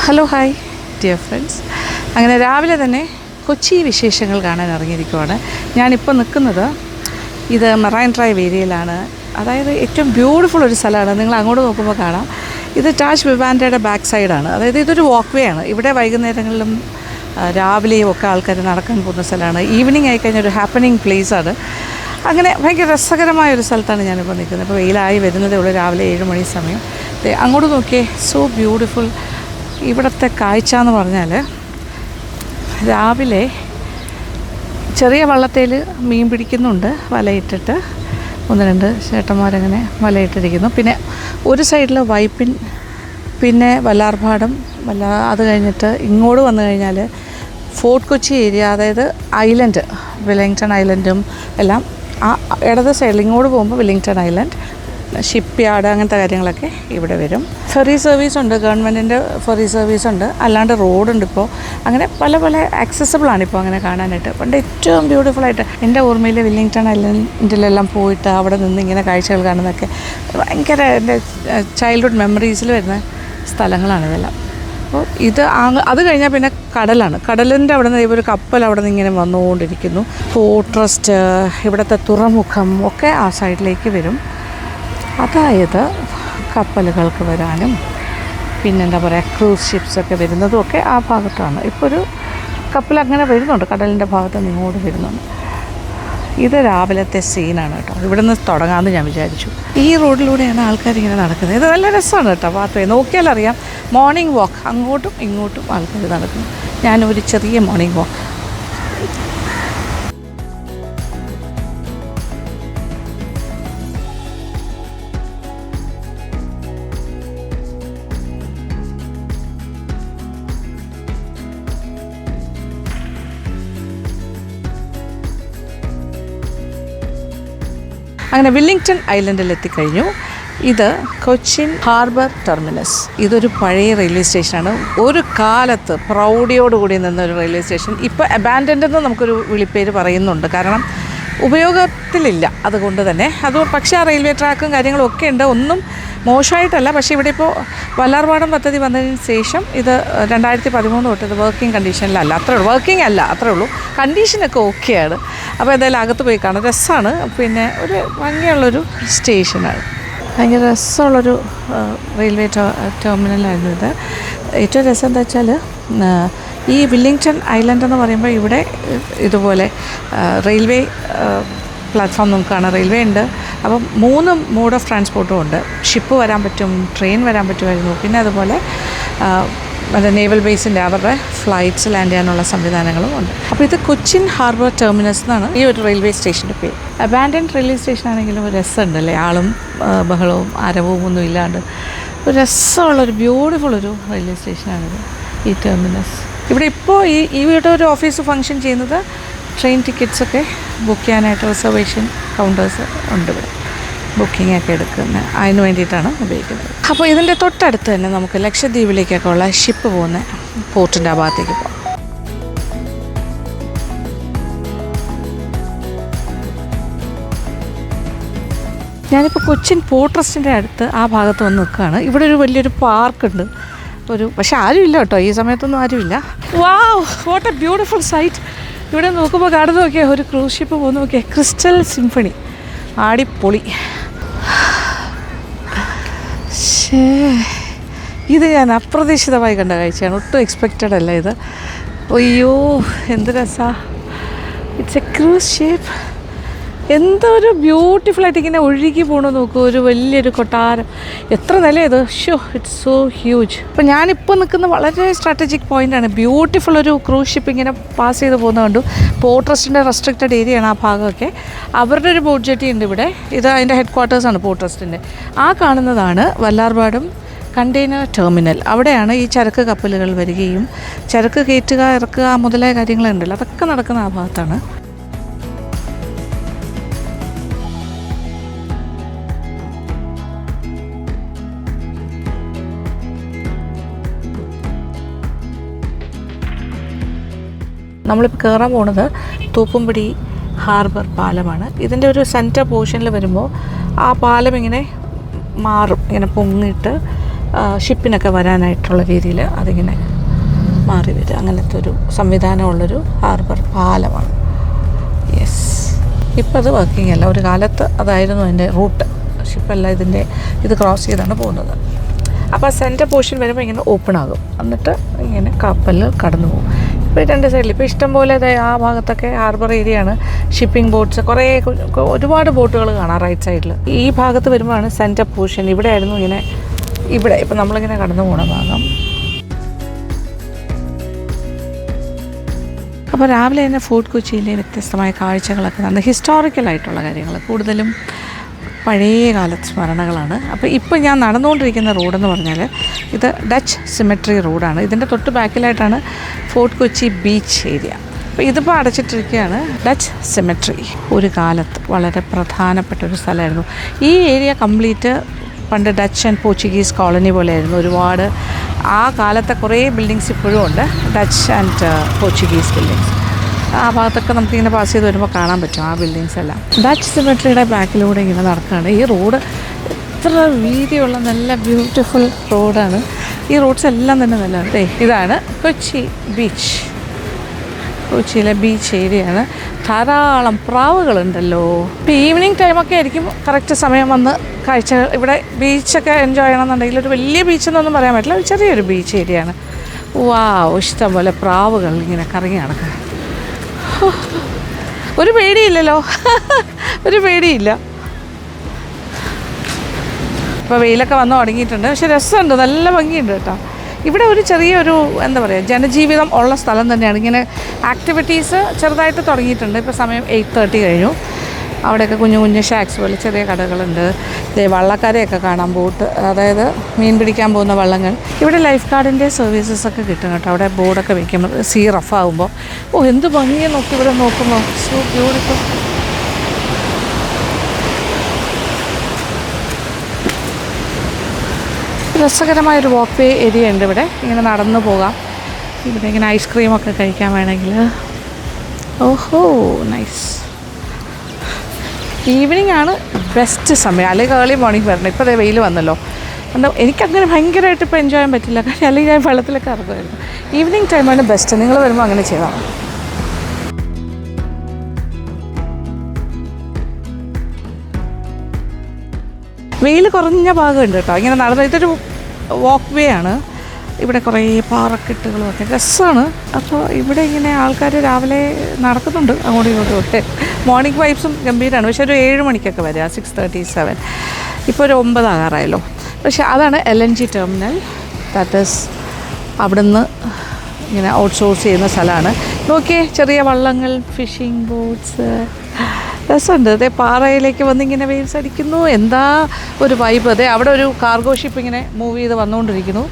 Hello hi dear friends. അങ്ങനെ രാവിലെ തന്നെ കൊച്ചി വിശേഷങ്ങൾ കാണാൻ ഇറങ്ങിയിരിക്കുവാണ്. ഞാനിപ്പോൾ നിൽക്കുന്നത് ഇത് മറൈൻ ഡ്രൈവ് ഏരിയയിലാണ്. അതായത് ഏറ്റവും ബ്യൂട്ടിഫുൾ ഒരു സ്ഥലമാണ്. നിങ്ങൾ അങ്ങോട്ട് നോക്കുമ്പോൾ കാണാം, ഇത് താജ് വിവാൻഡയുടെ ബാക്ക് സൈഡാണ്. അതായത് ഇതൊരു വാക്ക് വേ ആണ്. ഇവിടെ വൈകുന്നേരങ്ങളിലും രാവിലെയും ഒക്കെ ആൾക്കാർ നടക്കാൻ പോകുന്ന സ്ഥലമാണ്. ഈവനിങ് ആയിക്കഴിഞ്ഞാൽ ഒരു ഹാപ്പനിങ് പ്ലേസാണ്. അങ്ങനെ ഭയങ്കര രസകരമായൊരു സ്ഥലത്താണ് ഞാനിപ്പോൾ നിൽക്കുന്നത്. ഇപ്പോൾ വെയിലായി വരുന്നതേ ഉള്ളൂ, രാവിലെ 7 മണി സമയം. അങ്ങോട്ട് നോക്കിയേ, സോ ബ്യൂട്ടിഫുൾ. ഇവിടുത്തെ കാഴ്ച എന്ന് പറഞ്ഞാൽ രാവിലെ ചെറിയ വള്ളത്തേൽ മീൻ പിടിക്കുന്നുണ്ട്, വലയിട്ടിട്ട് 1-2 ചേട്ടന്മാരങ്ങനെ വലയിട്ടിരിക്കുന്നു. പിന്നെ ഒരു സൈഡിൽ വൈപ്പിൻ, പിന്നെ വല്ലാർപാടം, അത് കഴിഞ്ഞിട്ട് ഇങ്ങോട്ട് വന്നു കഴിഞ്ഞാൽ ഫോർട്ട് കൊച്ചി ഏരിയ, അതായത് ഐലൻഡ്, വെല്ലിംഗ്ടൺ ഐലൻഡും എല്ലാം ആ ഇടത് സൈഡിൽ ഇങ്ങോട്ട് പോകുമ്പോൾ വെല്ലിംഗ്ടൺ ഐലൻഡ്, ഷിപ്പ് യാർഡ്, അങ്ങനത്തെ കാര്യങ്ങളൊക്കെ ഇവിടെ വരും. ഫെറി സർവീസ് ഉണ്ട്, ഗവൺമെൻറ്റിൻ്റെ ഫെറി സർവീസ് ഉണ്ട്, അല്ലാണ്ട് റോഡുണ്ട് ഇപ്പോൾ. അങ്ങനെ പല ആക്സസിബിളാണ് ഇപ്പോൾ അങ്ങനെ കാണാനായിട്ട്. പണ്ട് ഏറ്റവും ബ്യൂട്ടിഫുള്ളായിട്ട് എൻ്റെ ഓർമ്മയിൽ വെല്ലിംഗ്ടൺ ഐലൻഡിലെല്ലാം പോയിട്ട് അവിടെ നിന്ന് ഇങ്ങനെ കാഴ്ചകൾ കാണുന്നതൊക്കെ ഭയങ്കര എൻ്റെ ചൈൽഡ്ഹുഡ് മെമ്മറീസിൽ വരുന്ന സ്ഥലങ്ങളാണ് ഇതെല്ലാം. അപ്പോൾ അത് കഴിഞ്ഞാൽ പിന്നെ കടലാണ്. കടലിൻ്റെ അവിടെ നിന്ന് ഒരു കപ്പൽ അവിടെ നിന്ന് ഇങ്ങനെ വന്നുകൊണ്ടിരിക്കുന്നു. പോർട്ട് ട്രസ്റ്റ്, ഇവിടുത്തെ തുറമുഖം ഒക്കെ ആ സൈഡിലേക്ക് വരും. അതായത് കപ്പലുകൾക്ക് വരാനും പിന്നെന്താ പറയുക, ക്രൂസ് ഷിപ്സൊക്കെ വരുന്നതും ഒക്കെ ആ ഭാഗത്താണ്. ഇപ്പോൾ ഒരു കപ്പൽ അങ്ങനെ വരുന്നുണ്ട്, കടലിൻ്റെ ഭാഗത്ത് നിന്ന് ഇങ്ങോട്ട് വരുന്നുണ്ട്. ഇത് രാവിലത്തെ സീനാണ് കേട്ടോ. ഇവിടെ നിന്ന് തുടങ്ങാമെന്ന് ഞാൻ വിചാരിച്ചു. ഈ റോഡിലൂടെയാണ് ആൾക്കാരിങ്ങനെ നടക്കുന്നത്. ഇത് നല്ല രസമാണ് കേട്ടോ. പാത്വേ നോക്കിയാലറിയാം. മോർണിംഗ് വാക്ക്, അങ്ങോട്ടും ഇങ്ങോട്ടും ആൾക്കാർ നടക്കുന്നു. ഞാനൊരു ചെറിയ മോർണിംഗ് വാക്ക്. അങ്ങനെ വെല്ലിംഗ്ടൺ ഐലൻഡിൽ എത്തിക്കഴിഞ്ഞു. ഇത് കൊച്ചിൻ ഹാർബർ ടെർമിനസ്. ഇതൊരു പഴയ റെയിൽവേ സ്റ്റേഷനാണ്. ഒരു കാലത്ത് പ്രൗഢിയോടുകൂടി നിന്നൊരു റെയിൽവേ സ്റ്റേഷൻ. ഇപ്പോൾ അബാൻഡൻഡ് എന്ന് നമുക്കൊരു വിളിപ്പേര് പറയുന്നുണ്ട്, കാരണം ഉപയോഗത്തിലില്ല. അതുകൊണ്ട് തന്നെ പക്ഷേ ആ റെയിൽവേ ട്രാക്കും കാര്യങ്ങളും ഒക്കെ ഉണ്ട്, ഒന്നും മോശമായിട്ടല്ല. പക്ഷേ ഇവിടെ ഇപ്പോൾ വല്ലാർപാടം പദ്ധതി വന്നതിന് ശേഷം ഇത് 2013 തൊട്ട് ഇത് വർക്കിംഗ് കണ്ടീഷനിലല്ല. അത്രേ ഉള്ളൂ, വർക്കിംഗ് അല്ല, അത്രേ ഉള്ളൂ. കണ്ടീഷനൊക്കെ ഓക്കെയാണ്. അപ്പോൾ എന്തായാലും അകത്ത് പോയി കാണാം, രസമാണ്. പിന്നെ ഒരു ഭംഗിയുള്ളൊരു സ്റ്റേഷനാണ്, ഭയങ്കര രസമുള്ളൊരു റെയിൽവേ ടെർമിനലായിരുന്നു ഇത്. ഏറ്റവും രസം എന്താ വെച്ചാൽ, ഈ വെല്ലിംഗ്ടൺ ഐലൻഡ് എന്ന് പറയുമ്പോൾ ഇവിടെ ഇതുപോലെ റെയിൽവേ പ്ലാറ്റ്ഫോം നമുക്ക് കാണാം, റെയിൽവേ ഉണ്ട്. അപ്പം 3 മോഡ് ഓഫ് ട്രാൻസ്പോർട്ടും ഉണ്ട്. ഷിപ്പ് വരാൻ പറ്റും, ട്രെയിൻ വരാൻ പറ്റുമായിരുന്നു. പിന്നെ അതുപോലെ നേവൽ ബേസിൻ്റെ അവരുടെ ഫ്ലൈറ്റ്സ് ലാൻഡ് ചെയ്യാനുള്ള സംവിധാനങ്ങളും ഉണ്ട്. അപ്പോൾ ഇത് കൊച്ചിൻ ഹാർബർ ടെർമിനസ് എന്നാണ് ഈ ഒരു റെയിൽവേ സ്റ്റേഷൻ്റെ പേര്. അബാൻഡൻഡ് റെയിൽവേ സ്റ്റേഷനാണെങ്കിലും ഒരു രസമുണ്ടല്ലേ, ആളും ബഹളവും ആരവവും ഒന്നും ഇല്ലാണ്ട് ഒരു രസമുള്ളൊരു ബ്യൂട്ടിഫുൾ ഒരു റെയിൽവേ സ്റ്റേഷനാണിത്, ഈ ടെർമിനസ്. ഇവിടെ ഇപ്പോൾ ഇവിടെ ഒരു ഓഫീസ് ഫങ്ഷൻ ചെയ്യുന്നത് ട്രെയിൻ ടിക്കറ്റ്സൊക്കെ ബുക്ക് ചെയ്യാനായിട്ട് റിസർവേഷൻ കൗണ്ടേഴ്സ് ഉണ്ട് ഇവിടെ, ബുക്കിംഗ് ഒക്കെ എടുക്കുന്നത് അതിന് വേണ്ടിയിട്ടാണ് ഉപയോഗിക്കുന്നത്. അപ്പോൾ ഇതിൻ്റെ തൊട്ടടുത്ത് തന്നെ നമുക്ക് ലക്ഷദ്വീപിലേക്കൊക്കെ ഉള്ള ഷിപ്പ് പോകുന്ന പോർട്ടിൻ്റെ ആ ഭാഗത്തേക്ക് പോകാം. ഞാനിപ്പോൾ കൊച്ചിൻ പോർട്ട് ട്രസ്റ്റിൻ്റെ അടുത്ത് ആ ഭാഗത്ത് വന്ന് നിൽക്കുകയാണ്. ഇവിടെ ഒരു വലിയൊരു പാർക്കുണ്ട്, പക്ഷേ ആരുമില്ല കേട്ടോ, ഈ സമയത്തൊന്നും ആരുമില്ല. വാവ്, വാട്ട് എ ബ്യൂട്ടിഫുൾ സൈറ്റ്. ഇവിടെ നോക്കുമ്പോൾ കാണുന്ന നോക്കിയാൽ ഒരു ക്രൂസ് ഷിപ്പ് പോകുന്ന നോക്കിയാൽ ക്രിസ്റ്റൽ സിംഫണി, ആടിപ്പൊളി. ഇത് ഞാൻ അപ്രതീക്ഷിതമായി കണ്ട കാഴ്ചയാണ്, ഒട്ടും എക്സ്പെക്റ്റഡ് അല്ല ഇത്. അയ്യോ എന്ത് രസമാണ്. It's a cruise ship. എന്തൊരു ബ്യൂട്ടിഫുള്ളായിട്ട് ഇങ്ങനെ ഒഴുകി പോകണോ നോക്കൂ, ഒരു വലിയൊരു കൊട്ടാരം. എത്ര നില ഇത്, ഇറ്റ്സ് സോ ഹ്യൂജ്. അപ്പോൾ ഞാനിപ്പോൾ നിൽക്കുന്ന വളരെ സ്ട്രാറ്റജിക് പോയിൻ്റാണ്. ബ്യൂട്ടിഫുൾ ഒരു ക്രൂസ് ഷിപ്പ് ഇങ്ങനെ പാസ് ചെയ്ത് പോകുന്നത് കണ്ടു. പോർട്ട് ട്രസ്റ്റിൻ്റെ റെസ്ട്രിക്റ്റഡ് ഏരിയയാണ് ആ ഭാഗമൊക്കെ. അവരുടെ ഒരു ബോട്ട് ജെട്ടി ഉണ്ട് ഇവിടെ. ഇത് അതിൻ്റെ ഹെഡ് ക്വാർട്ടേഴ്സാണ് പോർട്ട് ട്രസ്റ്റിൻ്റെ. ആ കാണുന്നതാണ് വല്ലാർപാടം കണ്ടെയ്നർ ടെർമിനൽ. അവിടെയാണ് ഈ ചരക്ക് കപ്പലുകൾ വരികയും ചരക്ക് കയറ്റുക ഇറക്കുക മുതലായ കാര്യങ്ങളുണ്ടല്ലോ, അതൊക്കെ നടക്കുന്ന ആ ഭാഗത്താണ്. നമ്മളിപ്പോൾ കയറാൻ പോകുന്നത് തൂപ്പുംപടി ഹാർബർ പാലമാണ്. ഇതിൻ്റെ ഒരു സെൻറ്റർ പോർഷനിൽ വരുമ്പോൾ ആ പാലം ഇങ്ങനെ മാറും, ഇങ്ങനെ പൊങ്ങിയിട്ട് ഷിപ്പിനൊക്കെ വരാനായിട്ടുള്ള രീതിയിൽ അതിങ്ങനെ മാറി വരും. അങ്ങനത്തെ ഒരു സംവിധാനമുള്ളൊരു ഹാർബർ പാലമാണ്. യെസ്, ഇപ്പം അത് വർക്കിംഗ് അല്ല. ഒരു കാലത്ത് അതായിരുന്നു അതിൻ്റെ റൂട്ട്. ഷിപ്പെല്ലാം ഇത് ക്രോസ് ചെയ്താണ് പോകുന്നത്. അപ്പോൾ സെൻറ്റർ പോർഷൻ വരുമ്പോൾ ഇങ്ങനെ ഓപ്പൺ ആകും, എന്നിട്ട് ഇങ്ങനെ കപ്പലിൽ കടന്നു പോകും. ഇപ്പോൾ രണ്ട് സൈഡിൽ ഇപ്പോൾ ഇഷ്ടംപോലെ ആ ഭാഗത്തൊക്കെ ഹാർബർ ഏരിയയാണ്. ഷിപ്പിംഗ് ബോട്ട്സ് ഒരുപാട് ബോട്ടുകൾ കാണാം റൈറ്റ് സൈഡിൽ. ഈ ഭാഗത്ത് വരുമ്പോഴാണ് സെൻറ്റർ പോർഷൻ. ഇവിടെ ആയിരുന്നു ഇവിടെ ഇപ്പം നമ്മളിങ്ങനെ കടന്നു പോകുന്ന ഭാഗം. അപ്പോൾ രാവിലെ തന്നെ ഫോർട്ട് കൊച്ചിയിലെ വ്യത്യസ്തമായ കാഴ്ചകളൊക്കെ നടന്ന് ഹിസ്റ്റോറിക്കലായിട്ടുള്ള കാര്യങ്ങൾ, കൂടുതലും പഴയ കാലത്ത് സ്മരണകളാണ്. അപ്പോൾ ഇപ്പോൾ ഞാൻ നടന്നുകൊണ്ടിരിക്കുന്ന റോഡെന്ന് പറഞ്ഞാൽ ഇത് ഡച്ച് സിമെട്രി റോഡാണ്. ഇതിൻ്റെ തൊട്ട് ബാക്കിലായിട്ടാണ് ഫോർട്ട് കൊച്ചി ബീച്ച് ഏരിയ. അപ്പോൾ ഇതിപ്പോൾ അടച്ചിട്ടിരിക്കുകയാണ്. ഡച്ച് സിമെട്രി ഒരു കാലത്ത് വളരെ പ്രധാനപ്പെട്ട ഒരു സ്ഥലമായിരുന്നു. ഈ ഏരിയ കംപ്ലീറ്റ് പണ്ട് ഡച്ച് ആൻഡ് പോർച്ചുഗീസ് കോളനി പോലെയായിരുന്നു. ഒരുപാട് ആ കാലത്തെ കുറേ ബിൽഡിങ്സ് ഇപ്പോഴും ഉണ്ട്, ഡച്ച് ആൻഡ് പോർച്ചുഗീസ് ബിൽഡിങ്സ്. ആ ഭാഗത്തൊക്കെ നമുക്കിങ്ങനെ പാസ് ചെയ്ത് വരുമ്പോൾ കാണാൻ പറ്റും ആ ബിൽഡിങ്സ് എല്ലാം. ഡച്ച് സിമെട്രിയുടെ ബാക്കിലൂടെ ഇങ്ങനെ നടക്കുകയാണ്. ഈ റോഡ് എത്ര വീതിയുള്ള നല്ല ബ്യൂട്ടിഫുൾ റോഡാണ്. ഈ റോഡ്സ് എല്ലാം തന്നെ നല്ലതാണ്. ഇതാണ് കൊച്ചി ബീച്ച്. കൊച്ചിയിലെ ബീച്ച് ഏരിയയാണ്. ധാരാളം പ്രാവുകളുണ്ടല്ലോ. ഇപ്പോൾ ഈവനിങ് ടൈമൊക്കെ ആയിരിക്കും കറക്റ്റ് സമയം വന്ന് കാഴ്ചകൾ. ഇവിടെ ബീച്ചൊക്കെ എൻജോയ് ചെയ്യണമെന്നുണ്ടെങ്കിൽ ഒരു വലിയ ബീച്ചെന്നൊന്നും പറയാൻ പറ്റില്ല, ഒരു ചെറിയൊരു ബീച്ച് ഏരിയയാണ്. ഇഷ്ടംപോലെ പ്രാവുകൾ ഇങ്ങനെ കറങ്ങി നടക്കുക. ഒരു പേടിയില്ലല്ലോ, ഒരു പേടിയില്ല. ഇപ്പോൾ വെയിലൊക്കെ വന്ന് തുടങ്ങിയിട്ടുണ്ട്, പക്ഷെ രസമുണ്ട്, നല്ല ഭംഗിയുണ്ട് കേട്ടോ. ഇവിടെ ഒരു ചെറിയൊരു എന്താ പറയുക ജനജീവിതം ഉള്ള സ്ഥലം തന്നെയാണ്. ഇങ്ങനെ ആക്ടിവിറ്റീസ് ചെറുതായിട്ട് തുടങ്ങിയിട്ടുണ്ട്. ഇപ്പോൾ സമയം 8:30 കഴിഞ്ഞു. അവിടെയൊക്കെ കുഞ്ഞു കുഞ്ഞു ഷാക്സ് പോലെ ചെറിയ കടകളുണ്ട്. വള്ളക്കാരെയൊക്കെ കാണാം, ബോട്ട്, അതായത് മീൻ പിടിക്കാൻ പോകുന്ന വള്ളങ്ങൾ. ഇവിടെ ലൈഫ് ഗാർഡിൻ്റെ സർവീസസൊക്കെ കിട്ടും കേട്ടോ. അവിടെ ബോർഡൊക്കെ വയ്ക്കുമ്പോൾ സീ റഫ് ആകുമ്പോൾ എന്ത് ഭംഗിയെ നോക്കി ഇവിടെ നോക്കുമ്പോൾ. So beautiful. രസകരമായൊരു വാക്ക് വേ ഏരിയ ഉണ്ട് ഇവിടെ. ഇങ്ങനെ നടന്നു പോകാം. ഇവിടെ ഇങ്ങനെ ഐസ്ക്രീമൊക്കെ കഴിക്കാൻ വേണമെങ്കിൽ. നൈസ്. ഈവനിങ് ആണ് ബെസ്റ്റ് സമയം, അല്ലെങ്കിൽ ഏർലി മോർണിംഗ് വരണം. ഇപ്പോൾ അതേ വെയിൽ വന്നല്ലോ. എനിക്കങ്ങനെ ഭയങ്കരമായിട്ട് ഇപ്പോൾ എൻജോയ് ചെയ്യാൻ പറ്റില്ല, കാരണം അല്ലെങ്കിൽ ഞാൻ വെള്ളത്തിലൊക്കെ ഇറങ്ങുമായിരുന്നു. ഈവനിങ് ടൈമാണ് ബെസ്റ്റ്. നിങ്ങൾ വരുമ്പോൾ അങ്ങനെ ചെയ്താൽ മതി. വെയിൽ കുറഞ്ഞ ഭാഗമുണ്ട് കേട്ടോ. ഇങ്ങനെ നടന്ന് ഇതൊരു വാക്ക് വേ ആണ്. ഇവിടെ കുറേ പാറക്കെട്ടുകളും ഒക്കെ രസമാണ്. അപ്പോൾ ഇവിടെ ഇങ്ങനെ ആൾക്കാർ രാവിലെ നടക്കുന്നുണ്ട് അങ്ങോട്ടും ഇങ്ങോട്ടും ഒക്കെ. മോർണിംഗ് വൈബ്സും ഗംഭീരമാണ്. പക്ഷേ ഒരു 7 മണിക്കൊക്കെ വരിക, 6:37. ഇപ്പോൾ ഒരു 9 ആകാറായല്ലോ. പക്ഷേ അതാണ് LNG ടെർമിനൽ. ദാറ്റ് ഈസ് അവിടുന്ന് ഇങ്ങനെ ഔട്ട്സോഴ്സ് ചെയ്യുന്ന സ്ഥലമാണ്. നോക്കിയേ, ചെറിയ വള്ളങ്ങൾ, ഫിഷിംഗ് ബോട്ട്സ്, രസമുണ്ട്. അതേ പാറയിലേക്ക് വന്നിങ്ങനെ വെയിൽസ് അടിക്കുന്നു. എന്താ ഒരു വൈബ്. അതെ അവിടെ ഒരു കാർഗോ ഷിപ്പ് ഇങ്ങനെ മൂവ് ചെയ്ത് വന്നുകൊണ്ടിരിക്കുന്നു.